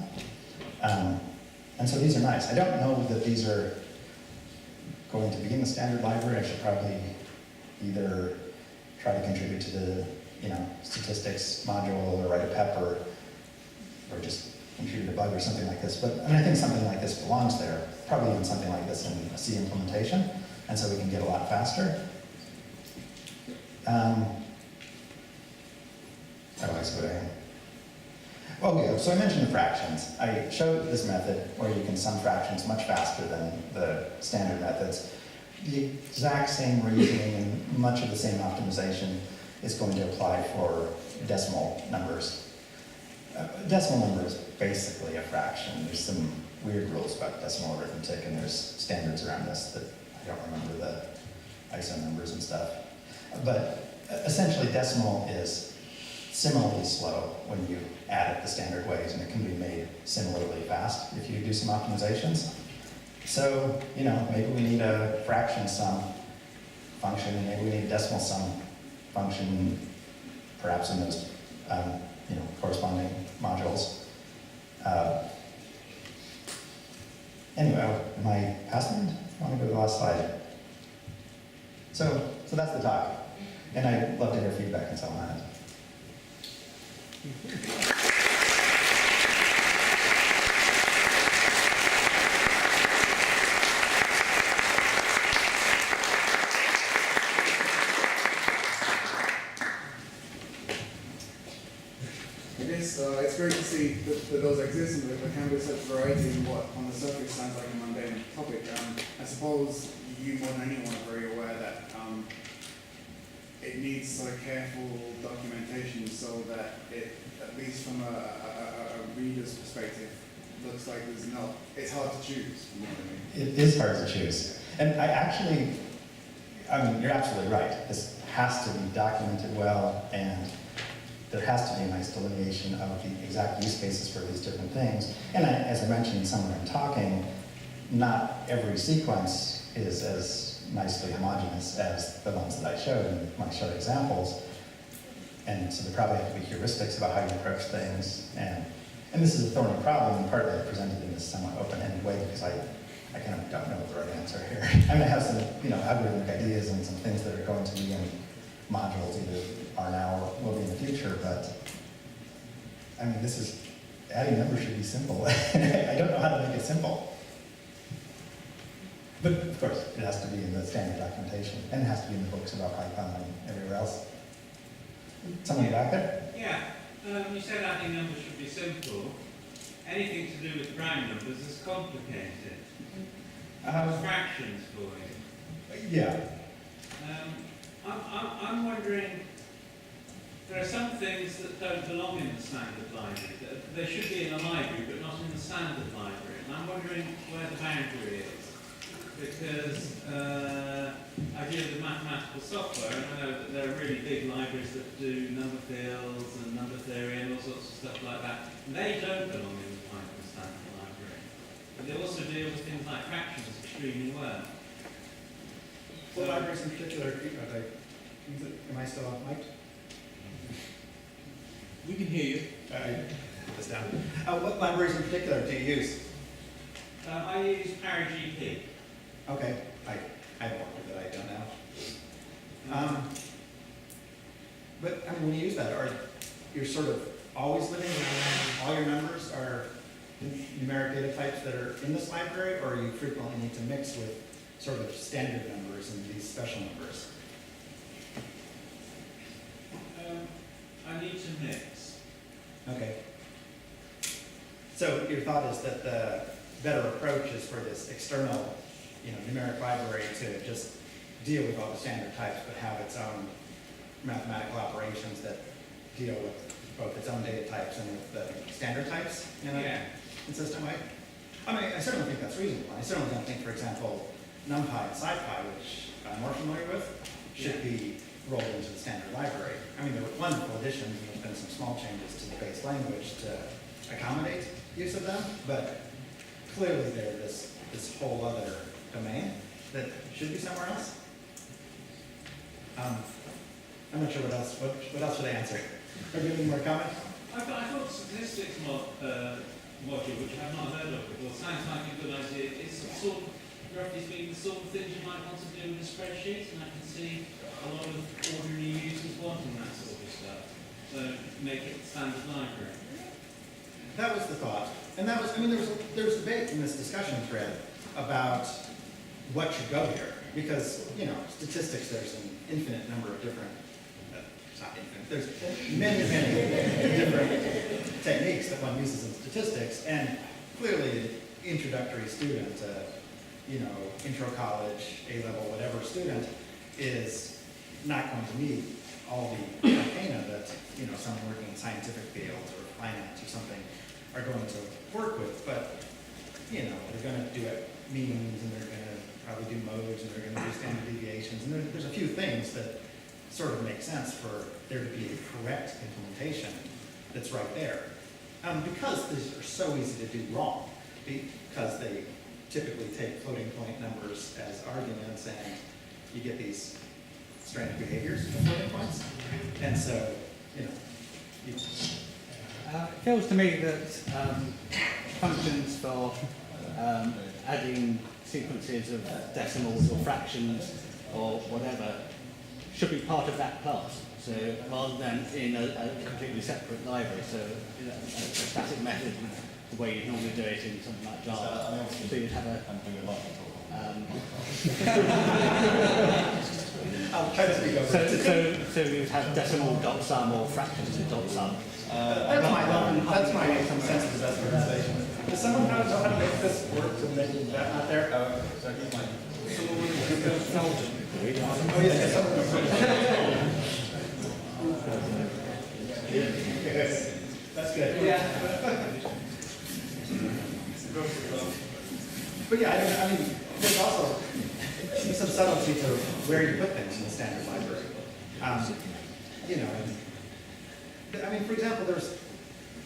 And so these are nice. I don't know that these are going to be in the standard library. I should probably either try to contribute to the statistics module or write a PEP or just contribute a bug or something like this. But I mean, I think something like this belongs there, probably even something like this in a C implementation, and so we can get a lot faster. How do I see what I am? Oh yeah, so I mentioned the fractions. I showed this method where you can sum fractions much faster than the standard methods. The exact same reasoning and much of the same optimization is going to apply for decimal numbers. Decimal number is basically a fraction. There's some weird rules about decimal arithmetic, and there's standards around this that I don't remember the ISO numbers and stuff. But essentially, decimal is similarly slow when you add it the standard ways, and it can be made similarly fast if you do some optimizations. So, maybe we need a fraction sum function, and maybe we need a decimal sum function, perhaps in those, corresponding modules. Anyway, am I past it? I want to go to the last slide. So that's the talk, and I'd love to hear feedback and so on it. It's great to see that those exist and that there can be such variety in what on the surface sounds like a mundane topic. I suppose you more than anyone are very aware that it needs sort of careful documentation so that it, at least from a reader's perspective, looks like it's hard to choose. You know what I mean? It is hard to choose. And you're absolutely right. This has to be documented well, and there has to be a nice delineation of the exact use cases for these different things. And as I mentioned somewhere in talking, not every sequence is as nicely homogeneous as the ones that I showed in my short examples. And so there probably have to be heuristics about how you approach things. And this is a thorny problem, and partly I presented in this somewhat open-ended way because I kind of don't know the right answer here. I'm going to have some algorithmic ideas and some things that are going to be in modules, either are now or will be in the future, but I mean, adding numbers should be simple. I don't know how to make it simple. But of course, it has to be in the standard documentation, and it has to be in the books about Python and everywhere else. Someone back there? Yeah, you said adding numbers should be simple. Anything to do with prime numbers is complicated. Fractions for you. Yeah. I'm wondering, there are some things that don't belong in the standard library. They should be in the library, but not in the standard library. And I'm wondering where the boundary is. Because I deal with mathematical software, and I know that there are really big libraries that do number fields and number theory and all sorts of stuff like that. And they don't belong in the Python standard library. But they also deal with things like fractions extremely well. What libraries in particular are they? Am I still on mic? We can hear you. Put this down. What libraries in particular do you use? I use PyGP. Okay, I have one that I don't know. But I mean, when you use that, you're sort of always living with all your numbers are numeric data types that are in this library, or you frequently need to mix with sort of standard numbers and these special numbers? I need to mix. Okay. So your thought is that the better approach is for this external, numeric library to just deal with all the standard types, but have its own mathematical operations that deal with both its own data types and with the standard types in a consistent way? I mean, I certainly think that's reasonable. I certainly don't think, for example, NumPy and SciPy, which I'm more familiar with, should be rolled into the standard library. I mean, there were wonderful additions, and there's been some small changes to the base language to accommodate use of them, but clearly they're this whole other domain that should be somewhere else. I'm not sure what else should I answer? Are you any more comment? I thought statistics module, which I've not heard of before, sounds like a good idea. It's sort of, roughly speaking, the sort of things you might want to do with a spreadsheet, and I can see a lot of ordinary users wanting that sort of stuff. So make it standard library. That was the thought. And that was, I mean, there was debate in this discussion thread about what should go here. Because, you know, statistics, there's an infinite number of different, it's not infinite, there's many, many different techniques that one uses in statistics. And clearly, an introductory student, you know, intro college, A-level, whatever student, is not going to need all the arcana that, you know, someone working in scientific fields or finance or something are going to work with. But, you know, they're going to do it means, and they're going to probably do modes, and they're going to do standard deviations. And there's a few things that sort of make sense for there to be a correct implementation that's right there. Because these are so easy to do wrong, because they typically take floating point numbers as arguments, and you get these strange behaviors of floating points. And so, you know, it feels to me that functions for adding sequences of decimals or fractions or whatever should be part of that class. So rather than in a completely separate library, so you know, a static method, the way you normally do it in something like Java. So you'd have a I'll try to speak over it. so you'd have decimal dot sum or fractions dot sum. That's my sense of best organization. Does someone know how to make this work to make that not there? Oh, yes. That's good. Yeah. But yeah, I mean, there's also some subtleties of where you put things in the standard library. You know, and, I mean, for example, there's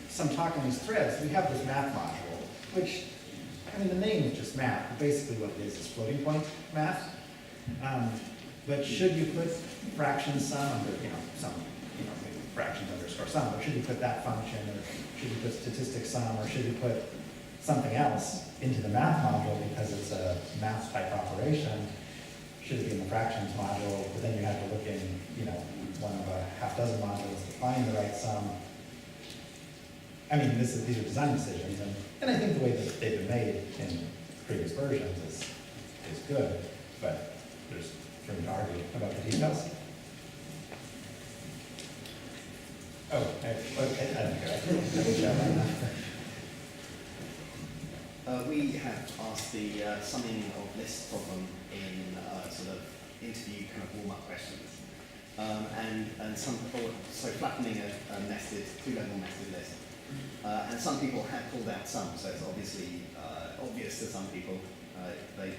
some talk in these threads. We have this math module, which, I mean, the name is just math. But basically what it is floating point math. But should you put fraction sum under, you know, some, you know, maybe fractions underscore sum, or should you put that function, or should you put statistics sum, or should you put something else into the math module because it's a math type operation? Should it be in the fractions module? But then you have to look in, you know, one of a half dozen modules to find the right sum. I mean, these are design decisions, and I think the way that they've been made in previous versions is good, but there's room to argue about the details. Oh, I don't care. We have asked the summing of lists problem in sort of interview kind of warm-up questions. And some people, so flattening a nested, two-level nested list. And some people have pulled out some, so it's obviously obvious to some people. They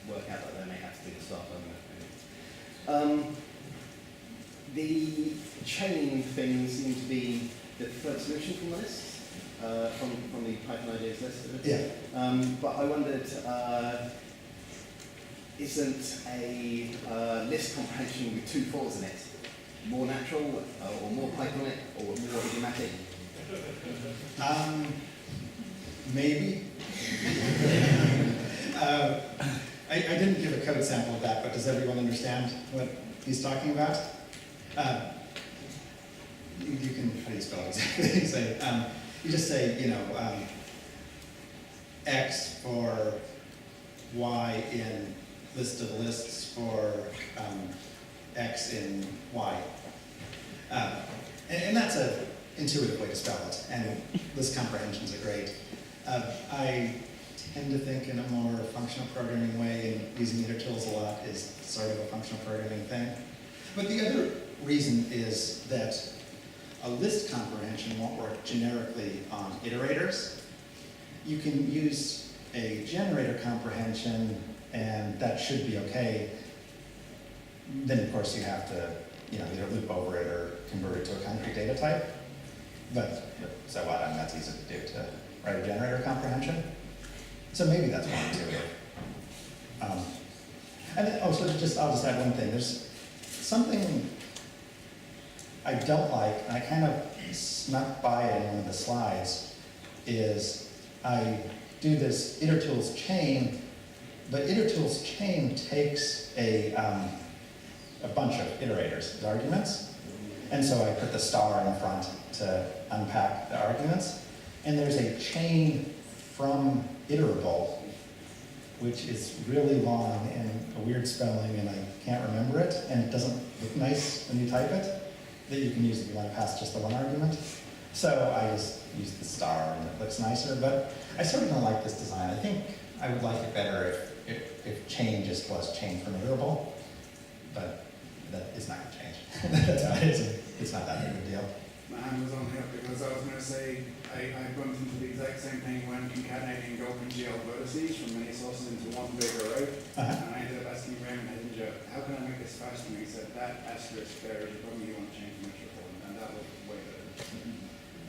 work out that they may have to do the stuff. The chaining thing seemed to be the preferred solution from the list. From the Python ideas list. Yeah. But I wondered, isn't a list comprehension with two fours in it more natural, or more Pythonic, or more idiomatic? Maybe. I didn't give a code sample of that, but does everyone understand what he's talking about? You can, how do you spell it exactly? So, you just say, you know, X for Y in list of lists for X in Y. And that's an intuitive way to spell it, and list comprehensions are great. I tend to think in a more functional programming way, and using itertils a lot is sort of a functional programming thing. But the other reason is that a list comprehension won't work generically on iterators. You can use a generator comprehension, and that should be okay. Then, of course, you have to, you know, either loop over it or convert it to a concrete data type. But so what? I mean, that's easy to do to write a generator comprehension. So maybe that's more intuitive. And then, I'll just add one thing. There's something I don't like, and I kind of snuck by it in one of the slides, is I do this itertools chain, but itertools chain takes a bunch of iterators as arguments. And so I put the star in front to unpack the arguments. And there's a chain from iterable, which is really long and a weird spelling, and I can't remember it, and it doesn't look nice when you type it, that you can use if you want to pass just the one argument. So I just use the star, and it looks nicer, but I sort of don't like this design. I think I would like it better if chain just was chain from iterable, but that is not going to change. That's why it's not that big of a deal. My hand was on the up because I was going to say I bumped into the exact same thing when concatenating OpenGL vertices from many sources into one big array. And I ended up asking Raymond Hedinger, how can I make this faster? And he said, that asterisk there is the problem you want to change from iterable, and that was way better.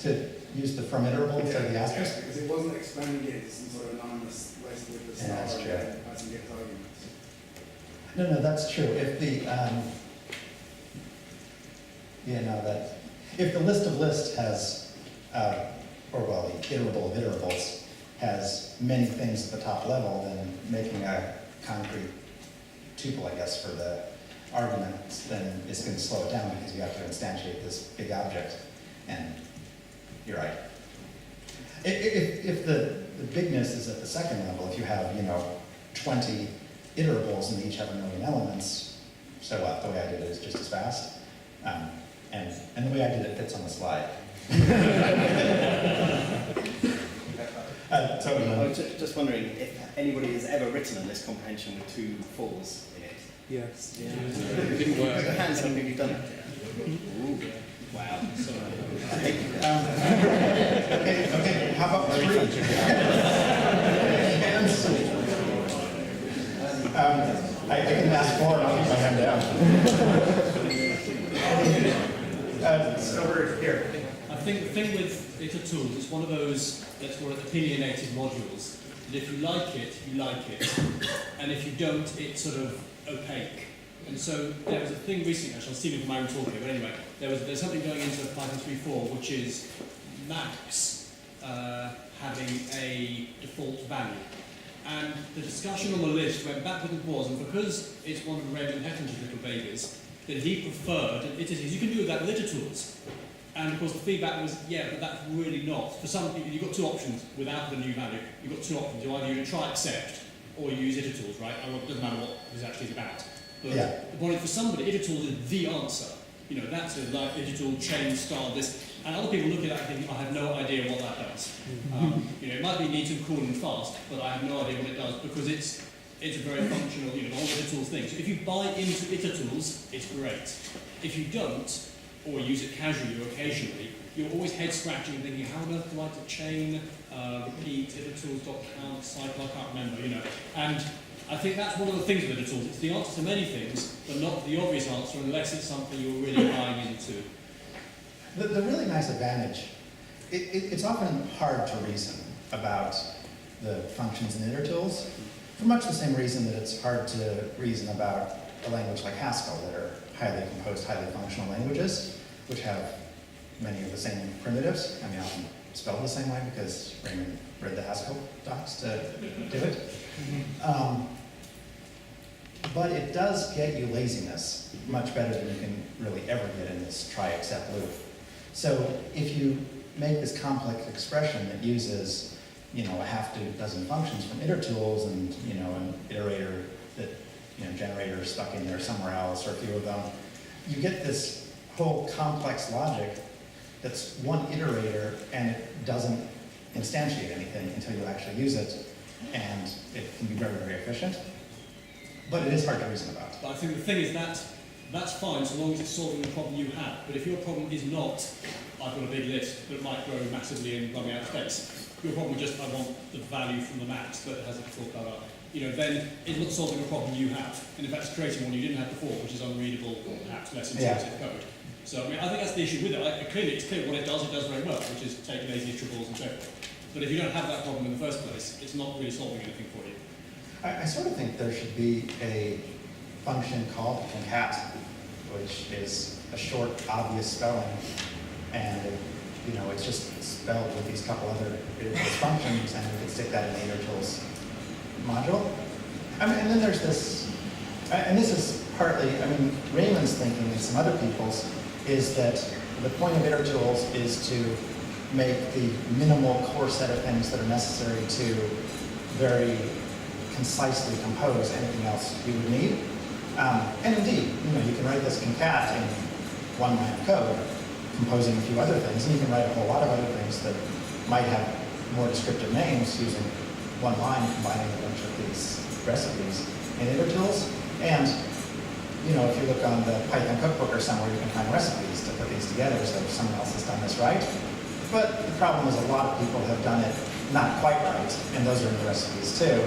To use the from iterable instead of the asterisk? Because it wasn't expanding it to some sort of anonymous list with the star that's true. and passing its arguments. No, that's true. If the, if the list of lists has, the iterable of iterables has many things at the top level, then making a concrete tuple, I guess, for the arguments, then it's going to slow it down because you have to instantiate this big object. And you're right. If the bigness is at the second level, if you have, 20 iterables and they each have 1 million elements, so what? The way I did it is just as fast. And the way I did it fits on the slide. I was just wondering if anybody has ever written a list comprehension with 2 falls in it. Yes. Yeah. It didn't work. Put your hands up if you've done it. Ooh. Wow. Okay, how about 3? I can ask 4 and I'll keep my hand down. Over here. I think the thing with itertools, it's one of those, let's call it opinionated modules, that if you like it, you like it. And if you don't, it's sort of opaque. And so there was a thing recently, actually, I'll see if my own talk here, but anyway, there's something going into Python 3.4, which is max having a default value. And the discussion on the list went backwards and forwards, and because it's one of Raymond Hettinger's little babies, that he preferred, and you can do that with itertools. And of course the feedback was, yeah, but that's really not. For some people, you've got 2 options without the new value. You've got 2 options. You either try accept, or you use itertools, right? It doesn't matter what this actually is about. But the point is, for somebody, itertools is the answer. That's a like itertool, chain, star, this. And other people look at that and think, I have no idea what that does. It might be neat and cool and fast, but I have no idea what it does because it's a very functional, the whole itertools thing. So if you buy into itertools, it's great. If you don't, or use it casually or occasionally, you're always head scratching and thinking, how on earth do I write a chain, repeat, itertools.count, cycle, I can't remember, And I think that's one of the things with itertools. It's the answer to many things, but not the obvious answer unless it's something you're really buying into. The really nice advantage, it's often hard to reason about the functions in itertools for much the same reason that it's hard to reason about a language like Haskell that are highly composed, highly functional languages, which have many of the same primitives. I mean, often spelled the same way because Raymond read the Haskell docs to do it. But it does get you laziness much better than you can really ever get in this try except loop. So if you make this complex expression that uses, a half dozen functions from itertools and, an iterator that, generator stuck in there somewhere else or a few of them, you get this whole complex logic that's one iterator and it doesn't instantiate anything until you actually use it, and it can be very, very efficient. But it is hard to reason about. But I think the thing is that's fine so long as it's solving the problem you have. But if your problem is not, I've got a big list that might grow massively and run me out of space, your problem is just, I want the value from the max that has a full color, then it's not solving a problem you have. And in fact, it's creating one you didn't have before, which is unreadable or perhaps less intuitive code. So I think that's the issue with it. Clearly, it's clear what it does very well, which is take lazy triples and so forth. But if you don't have that problem in the first place, it's not really solving anything for you. I sort of think there should be a function called concat, which is a short, obvious spelling, and it's just spelled with these couple other irtools functions, and we could stick that in the irtools module. And then there's this, and this is partly, Raymond's thinking and some other people's, is that the point of irtools is to make the minimal core set of things that are necessary to very concisely compose anything else you would need. And indeed, you can write this concat in one line of code, composing a few other things, and you can write a whole lot of other things that might have more descriptive names using one line, combining a bunch of these recipes in irtools. And if you look on the Python cookbook or somewhere, you can find recipes to put these together, so someone else has done this right. But the problem is a lot of people have done it not quite right, and those are in the recipes too.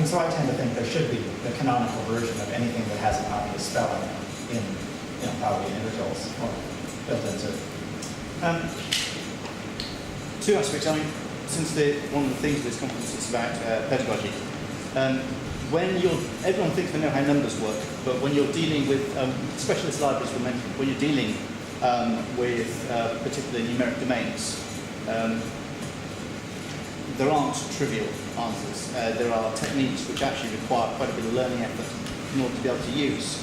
So I tend to think there should be the canonical version of anything that has an obvious spelling in, probably in irtools or built into it. Two aspects. Since one of the things of this conference is about pedagogy, everyone thinks they know how numbers work, but when you're dealing with specialist libraries, when you're dealing with particular numeric domains, there aren't trivial answers. There are techniques which actually require quite a bit of learning effort in order to be able to use.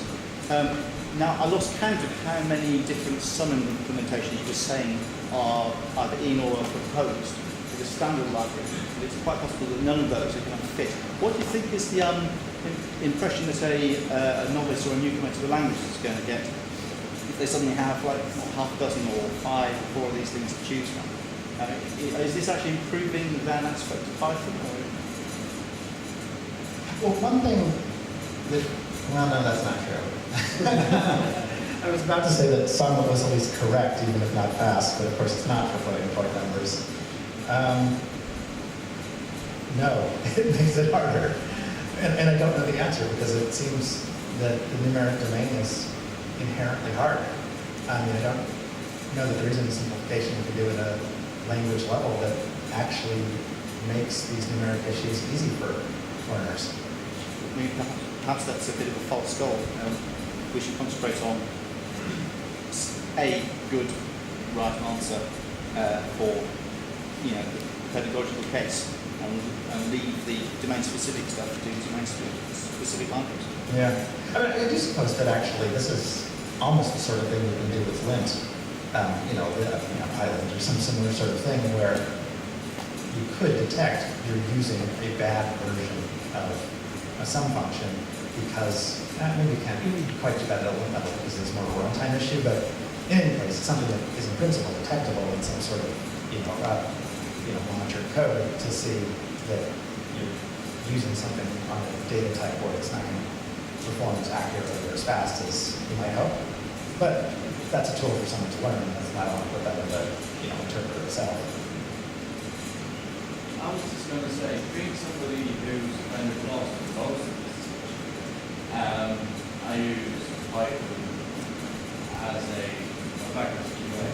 Now, I lost count of how many different sum implementations you were saying are either in or are proposed for the standard library. It's quite possible that none of those are going to fit. What do you think is the impression that a novice or a newcomer to the language is going to get if they suddenly have half a dozen or 5 or 4 of these things to choose from? Is this actually improving that aspect of Python? Well, one thing that, no, that's not true. I was about to say that some was at least correct, even if not fast, but of course it's not for floating point numbers. No, it makes it harder. And I don't know the answer because it seems that the numeric domain is inherently hard. I don't know that there is any simplification we can do at a language level that actually makes these numeric issues easy for learners. Perhaps that's a bit of a false goal. We should concentrate on a good right answer for the pedagogical case, and leave the domain-specific stuff to domain-specific languages. Yeah, I do suppose that actually this is almost the sort of thing you can do with Lint, Python or some similar sort of thing where you could detect you're using a bad version of a sum function because maybe you can't quite do that at a Lint level because there's more of a runtime issue, but in any case, it's something that is in principle detectable in some sort of monitored code to see that you're using something on a data type where it's not going to perform as accurately or as fast as you might hope. But that's a tool for someone to learn. That's not all put that in the interpreter itself. I was just going to say, being somebody who's kind of lost in most of this, I use Python as a background QA,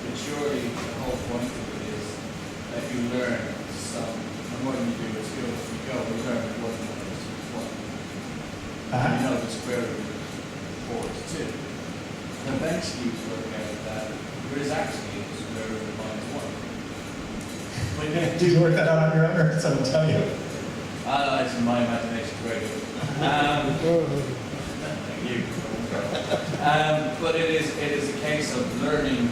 but surely the whole point of it is that you learn some, and what you do is go as you go, you learn what numbers what. And you know the square root of 4 is 2. And eventually you work out that there is actually a square root of -1. When you Did you work that out on your own, or did someone tell you? It's in my imagination, very good. Thank you. But it is a case of learning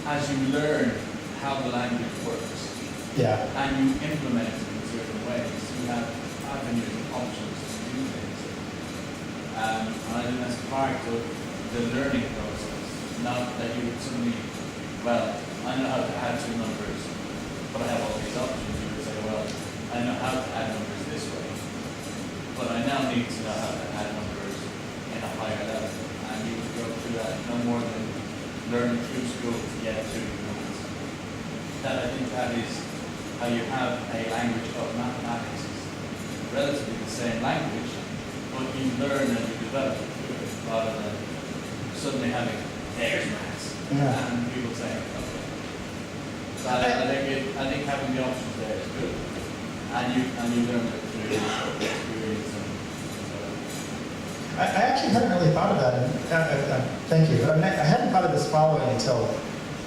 as you learn how the language works. Yeah. And you implement it in certain ways. You have avenues and options to do things. And I think that's part of the learning process. Not that you would suddenly, I know how to add 2 numbers, but I have all these options. You would say, I know how to add numbers this way, but I now need to know how to add numbers in a higher level. And you would go through that no more than learning through school to get to numbers. I think that is how you have a language of mathematics. It's relatively the same language, but you learn and you develop through it, rather than suddenly having, there's maths. Yeah. And people saying, okay. So I think having the options there is good. And you learn it through experience and so. I actually hadn't really thought of that, and thank you. But I mean, I hadn't thought of this following until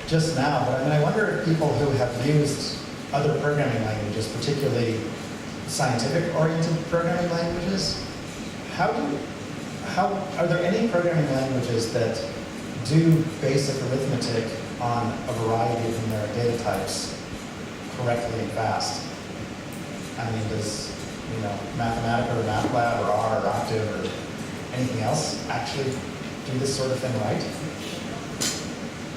just now. But I mean, I wonder if people who have used other programming languages, particularly scientific-oriented programming languages, are there any programming languages that do basic arithmetic on a variety of numeric data types correctly and fast? I mean, does, Mathematica or MATLAB or R or Octave or anything else actually do this sort of thing right?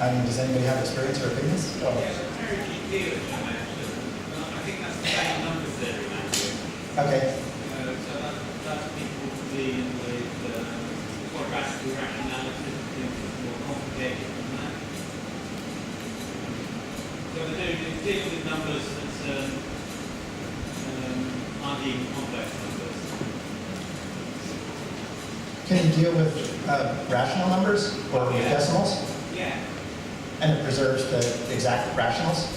I mean, does anybody have experience or opinions? Yeah, the PyCon-UK, which I mentioned, I think that's the same number theory language. Okay. So that's people dealing with quadratic rationality and things more complicated than that. So they deal with numbers that aren't even complex numbers. Can you deal with rational numbers or with decimals? Yeah. And it preserves the exact rationals?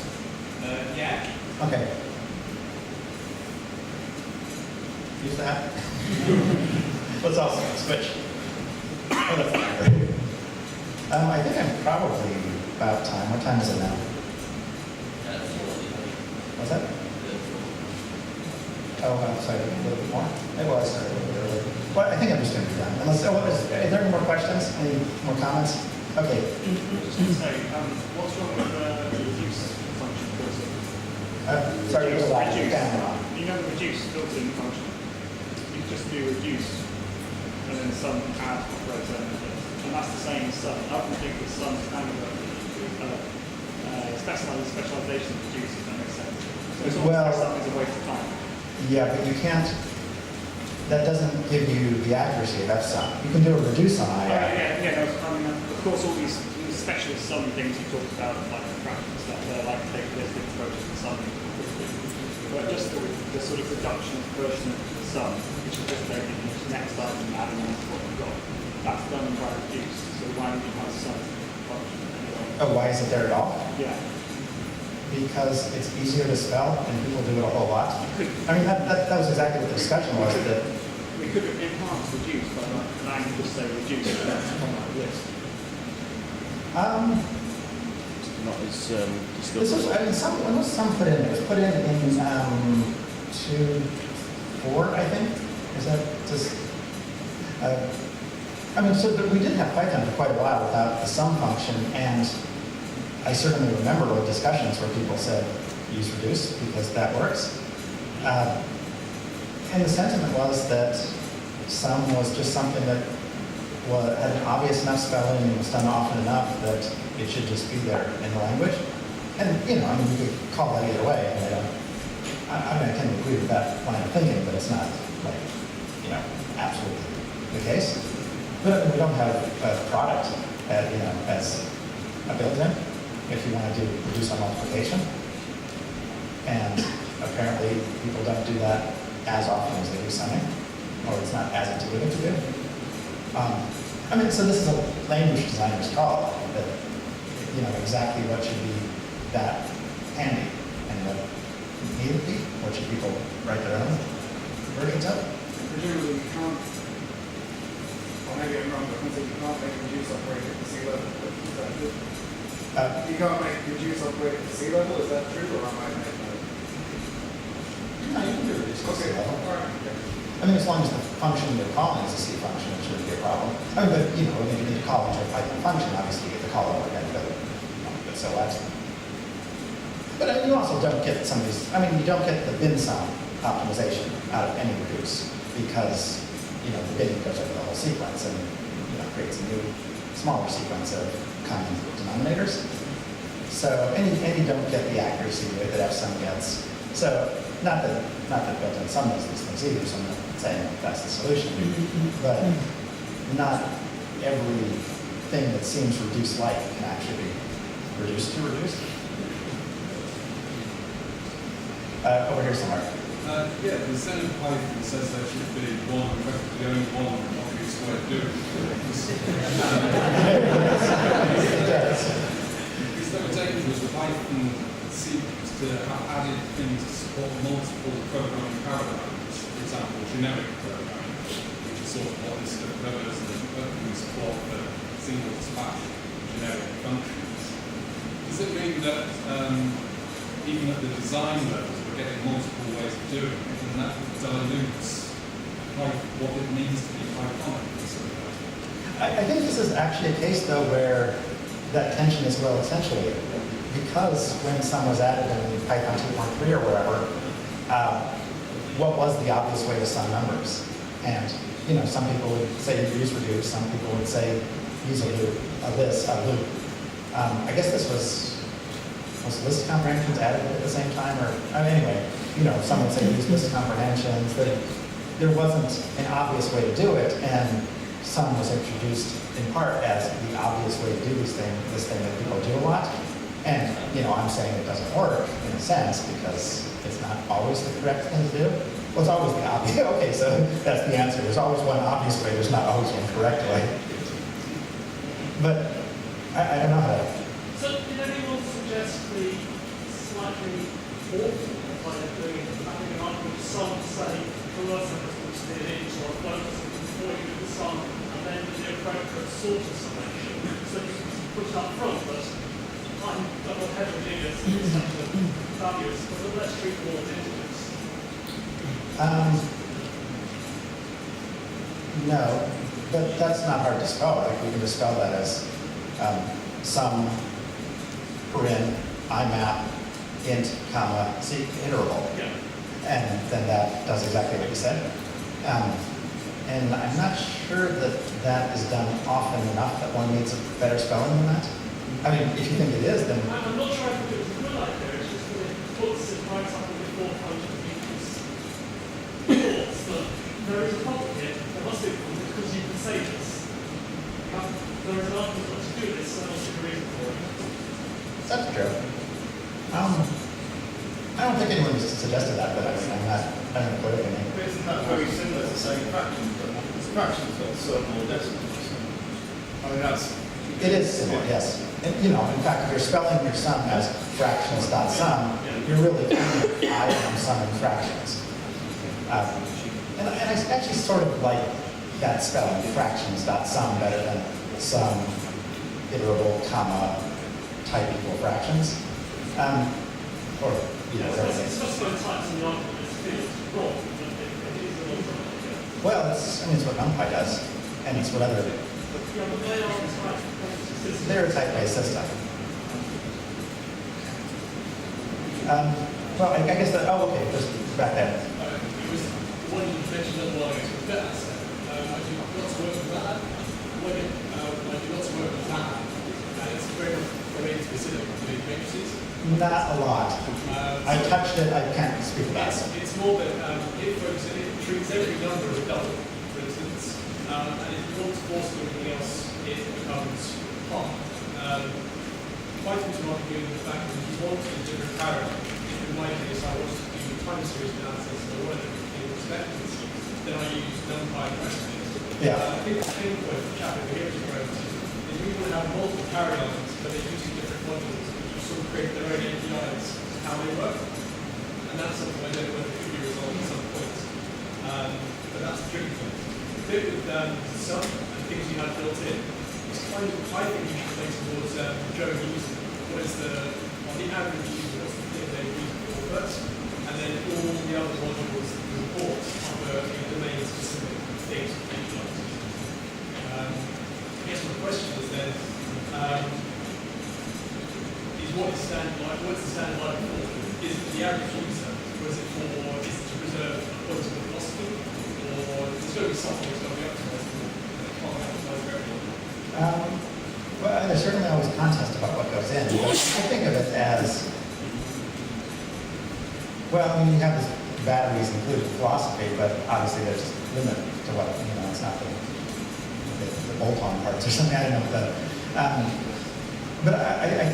Yeah. Okay. Use that. Let's also switch. Oh, that's not great. I think I'm probably about time. What time is it now? What's that? Oh, I'm sorry, a little bit more. Maybe I started a little bit early. Well, I think I'm just going to be done. Unless, is there any more questions? Any more comments? Okay. What's wrong with the reduce function built-in? Sorry, Reduce, you're reduce. down. You know the reduce built-in function. You just do reduce and then sum add operator and that's the same as sum. I often think that sum is kind of a specialization of reduce, if that makes sense. So it's almost like sum is a waste of time. Yeah, but you can't. That doesn't give you the accuracy of F sum. You can do a reduce on I. No, I mean, of course, all these specialist sum things you talked about, like fraction and stuff, they're like statistical approaches to summing. But just the sort of reduction version of sum, which is just taking each next up and adding on to what you've got, that's done by reduce. So why do you have sum function anyway? Oh, why is it there at all? Yeah. Because it's easier to spell and people do it a whole lot. I mean, that was exactly what the discussion was. That we could enhance reduce by allowing you to say reduce and that's on that list. Not as this was, I mean, when was some put in? It was put in 2.4, I think. Is that just? I mean, so we did have Python for quite a while without the sum function, and I certainly remember old discussions where people said, use reduce because that works. And the sentiment was that sum was just something that had an obvious enough spelling and was done often enough that it should just be there in the language. And, I mean, you could call that either way. I mean, I tend to agree with that line of thinking, but it's not, like, absolutely the case. But we don't have a product, as a built-in. If you want to do reduce on multiplication. And apparently people don't do that as often as they do summing, or it's not as intuitive to do. I mean, so this is a language designer's call, that, exactly what should be that handy and what need to be. What should people write their own versions of? Presumably you can't, or maybe I'm wrong, but I think you can't make a reduce operator at the C level. Is that good? You can't make reduce operator at C level, is that true, or am I making that? No, you can do reduce at C level. All right, okay. I mean, as long as the function you're calling is a C function, it shouldn't be a problem. I mean, but, if you need to call into a Python function, obviously you get the call over again, but so that's. But I mean, you also don't get some of these, you don't get the bin sum optimization out of any reduce because, the bin goes over the whole sequence and, creates a new, smaller sequence of common denominators. So, and you don't get the accuracy that F sum gets. So, not that built-in sum does these things either, so I'm not saying that's the solution, but not everything that seems reduced-like can actually be reduced to reduced. Over here somewhere. Yeah, the Senate Python says there should be one, effectively only one obvious way of doing it. It does. Because they were taking was the Python C to have added things to support multiple programming paradigms, for example, generic programming, which is sort of what this stuff covers, and open support for single dispatch generic functions. Does it mean that even at the design level, we're getting multiple ways of doing it, and that dilutes what it means to be Pythonic in some way? I think this is actually a case, though, where that tension is well accentuated. Because when some was added in Python 2.3 or wherever, what was the obvious way to sum numbers? And, you know, some people would say use reduce, some people would say use a loop, a loop. I guess this was list comprehensions added at the same time, or anyway, you know, some would say use list comprehensions. That there wasn't an obvious way to do it, and sum was introduced in part as the obvious way to do this thing that people do a lot. And, you know, I'm saying it doesn't work in a sense because it's not always the correct thing to do. Well, it's always the obvious. Okay, so that's the answer. There's always one obvious way. There's not always one correct way. But I don't know how to. So, did anyone suggest the slightly awful way of doing it? I think an argument some say, for us, it was to be an inch or a focus before you do the sum, and then the appropriate sort of summation. So you can push it up front, but I'm double heterogeneous in terms of values, but let's treat them all as integers. No, but that's not hard to spell. Like we can just spell that as sum paren imap int comma c iterable, Yeah. and then that does exactly what you said. And I'm not sure that that is done often enough that one needs a better spelling than that. I mean, if you think it is, then I'm not sure I think it was a good idea, it's just that it puts it right up in the forefront of people's thoughts that there is a problem here, there must be a problem because you can say this. There is an argument not to do this, so there must be a reason for it. that's true. I don't think anyone suggested that, but I mean, I'm not a clear opinion. But isn't that very similar to saying fractions? But fractions got certain more decimals. I mean, that's... It is similar, yes. And, you know, in fact, if you're spelling your sum as fractions.sum, you're really counting I am summing fractions. And I actually sort of like that spelling, fractions.sum, better than sum iterable, comma, type equal fractions. Or, you know, whatever it is. It's just going types in the argument, it's wrong, but it is a lot wrong. Well, it's what NumPy does, and it's what other, Yeah, but they are type-based. they're a type-based system. Well, I guess that, oh, okay, just back there. It was one you mentioned underlying it was better. I do lots of work with that. I do lots of work with that, and it's very domain specific to the matrices. Not a lot. I touched it, I can't speak about it. It's more that it treats every number as a double, for instance, and if you want to force anything else, it becomes hard. Python's not doing the fact that if you want a different paradigm, if in my case I want to do time series analysis or whatever in expectancy, then I use NumPy questions. Yeah. I think the pain point for chat over here is we will have multiple paradigms, but they're using different modules, which sort of create their own APIs, how they work. And that's something I don't know whether it could be resolved at some point. But that's the tricky point. The bit with sum and things you have built in, it's kind of, I think you should place towards Joe using what is on the average user, what's the thing they use for first, and then all the other modules that you report are domain-specific things for APIs. I guess my question is then, is what is standard like? What's the standard like for? Is it the average user, or is it to preserve a political philosophy, or there's going to be something that's going to be optimized for that can't be optimized for everyone? Well, there's certainly always contest about what goes in, but I think of it as, well, I mean, you have this batteries included philosophy, but obviously there's a limit to what, you know, it's not the bolt-on parts or something, I don't know, but I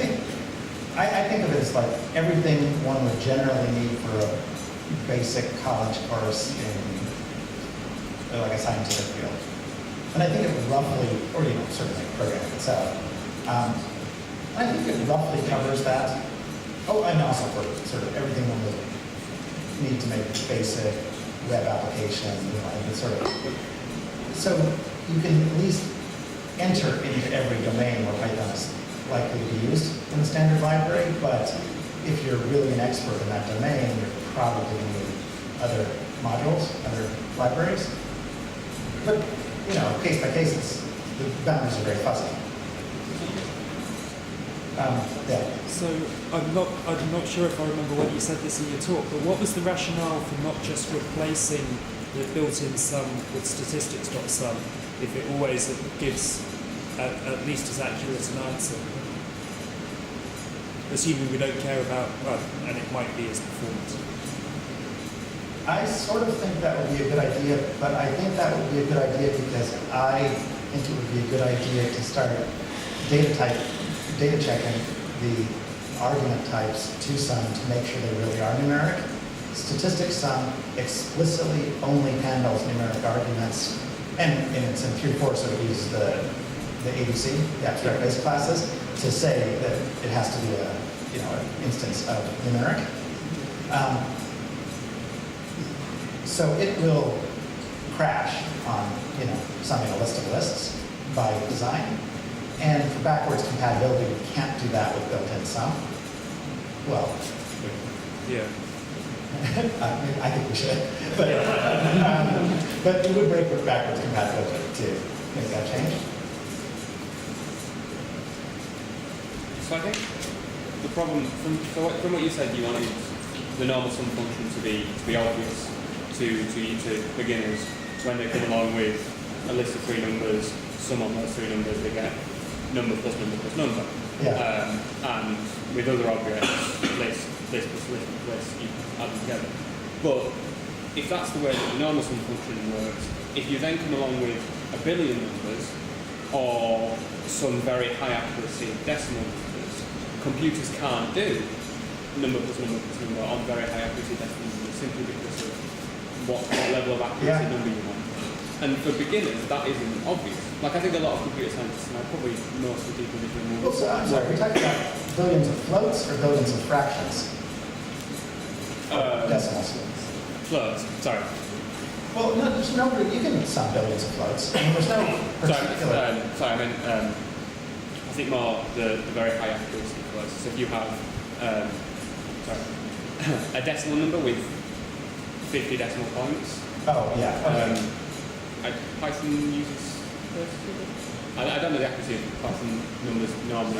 think of it as like everything one would generally need for a basic college course in like a scientific field. And I think it roughly, or you know, certainly programming itself, I think it roughly covers that. Oh, and also for sort of everything one would need to make basic web application, and the sort of, so you can at least enter into every domain where Python is likely to be used in the standard library, but if you're really an expert in that domain, you're probably going to need other modules, other libraries. But, case by case, the boundaries are very fuzzy. Yeah. So I'm not sure if I remember whether you said this in your talk, but what was the rationale for not just replacing the built-in sum with statistics.sum if it always gives at least as accurate an answer? Assuming we don't care about, and it might be as performance. I sort of think that would be a good idea, but I think that would be a good idea because I think it would be a good idea to start data checking the argument types to sum to make sure they really are numeric. Statistics sum explicitly only handles numeric arguments, and it's in 3.4, so it uses the ABC, the abstract base classes, to say that it has to be an instance of numeric. So it will crash on summing a list of lists by design. And for backwards compatibility, we can't do that with built-in sum. Well, yeah. I think we should. But it would break with backwards compatibility to make that change. So I think the problem, from what you said, you wanted the normal sum function to be obvious to beginners. So when they come along with a list of 3 numbers, sum on those 3 numbers, they get number plus number plus number. Yeah. And with other objects, list plus list plus list, you add them together. But if that's the way that the normal sum function works, if you then come along with a billion numbers or some very high accuracy decimal numbers, computers can't do number plus number plus number on very high accuracy decimal numbers simply because of what level of accuracy number you want. And for beginners, that isn't obvious. Like, I think a lot of computer scientists, and probably most of the people in the room. So, I'm sorry, we're talking about billions of floats or billions of fractions? Decimals. Floats, sorry. Well, no, there's no, you can sum billions of floats. I mean, there's no particular... Sorry, I meant, I think more the very high accuracy floats. So if you have, a decimal number with 50 decimal points. Oh, yeah. Okay. Python uses 32. I don't know the accuracy of Python numbers normally.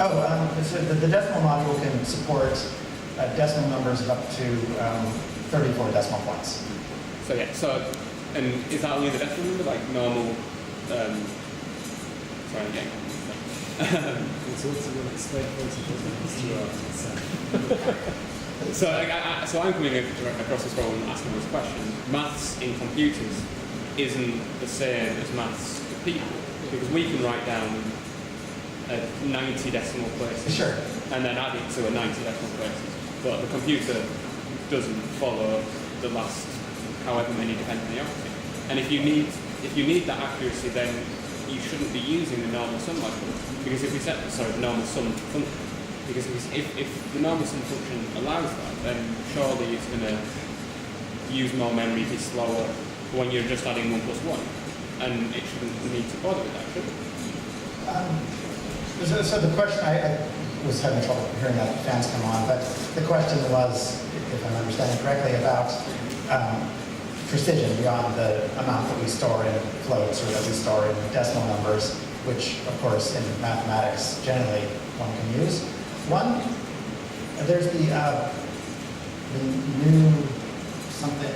So the decimal module can support decimal numbers of up to 34 decimal points. So yeah, and is that only the decimal number, like normal, sorry, I'm getting It's also going to explain So I'm coming across this problem asking this question. Maths in computers isn't the same as maths for people, because we can write down 90 decimal places, sure, and then add it to a 90 decimal places, but the computer doesn't follow the last however many depending on the accuracy. And if you need that accuracy, then you shouldn't be using the normal sum method, because if we set the normal sum function, because if the normal sum function allows that, then surely it's going to use more memory, be slower when you're just adding 1 plus 1, and it shouldn't need to bother with that, should it? So the question, I was having trouble hearing that fans come on, but the question was, if I'm understanding correctly, about precision beyond the amount that we store in floats or that we store in decimal numbers, which of course in mathematics generally one can use. There's the new something,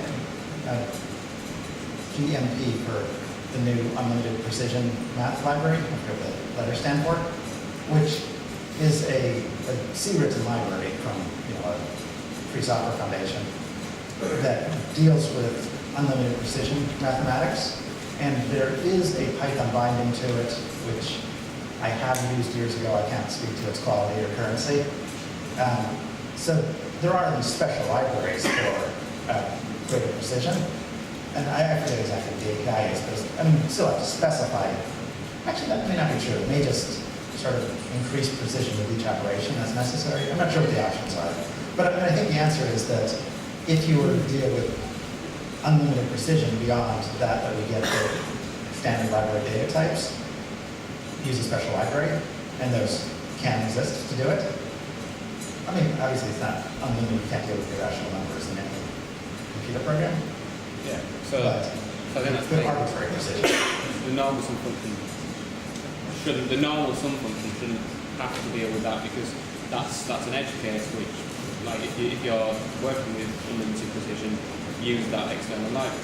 GMP for the new unlimited precision math library, I forget what the letters stand for, which is a C-written library from a Free Software Foundation that deals with unlimited precision mathematics. And there is a Python binding to it, which I have used years ago. I can't speak to its quality or currency. So there are these special libraries for greater precision. And I forget exactly what the API is, but you still have to specify. Actually, that may not be true. It may just sort of increase precision with each operation as necessary. I'm not sure what the options are. But I think the answer is that if you were to deal with unlimited precision beyond that we get the standard library data types, use a special library, and those can exist to do it. I mean, obviously it's not unlimited, you can't deal with irrational numbers in any computer program. Yeah. So But I think that's good the arbitrary precision. the normal sum function shouldn't have to deal with that, because that's an edge case which, like, if you're working with unlimited precision, use that external library.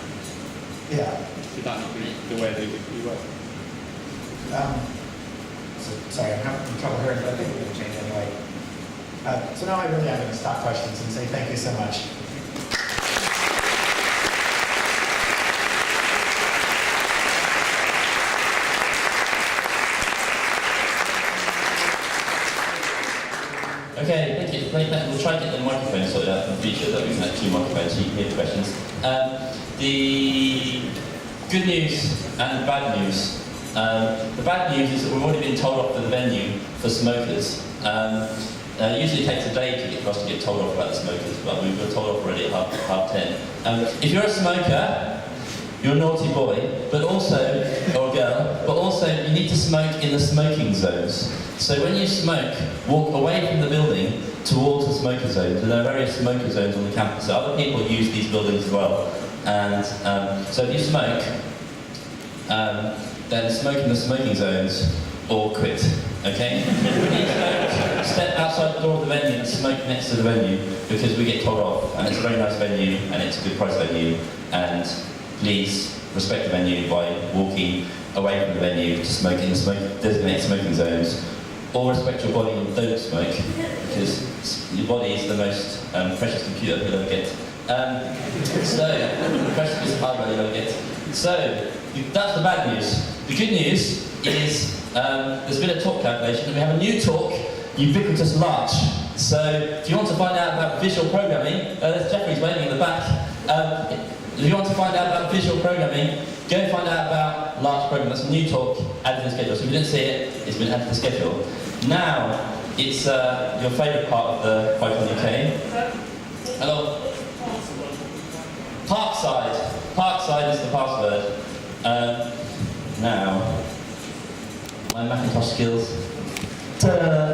Yeah. Should that not be the way that you work? Sorry, I'm having trouble hearing, but I think we're going to change anyway. So now I really am going to stop questions and say thank you so much. Okay, thank you. We'll try and get the microphone sorted out in the future, that we can have 2 microphones so you can hear the questions. The good news and the bad news. The bad news is that we've already been told off for the venue for smokers. Usually it takes a day for us to get told off about the smokers, but we were told off already at half 10. If you're a smoker, you're a naughty boy, but also, or girl, but also you need to smoke in the smoking zones. So when you smoke, walk away from the building towards the smoker zones, and there are various smoker zones on the campus. So other people use these buildings as well. And so if you smoke, then smoke in the smoking zones or quit, okay? Step outside the door of the venue and smoke next to the venue, because we get told off, and it's a very nice venue, and it's a good price venue, and please respect the venue by walking away from the venue to smoke in the designated smoking zones, or respect your body and don't smoke, because your body is the most precious computer you'll ever get. So, precious hardware you'll ever get. So, that's the bad news. The good news is there's been a talk calculation, and we have a new talk, ubiquitous larch. So, if you want to find out about visual programming, there's Jeffrey's waving in the back. If you want to find out about visual programming, go and find out about large programming. That's a new talk added to the schedule. So if you didn't see it, it's been added to the schedule. Now, it's your favourite part of the PyCon-UK. Hello? Parkside. Parkside is the password. Now, my Macintosh skills. Ta-da!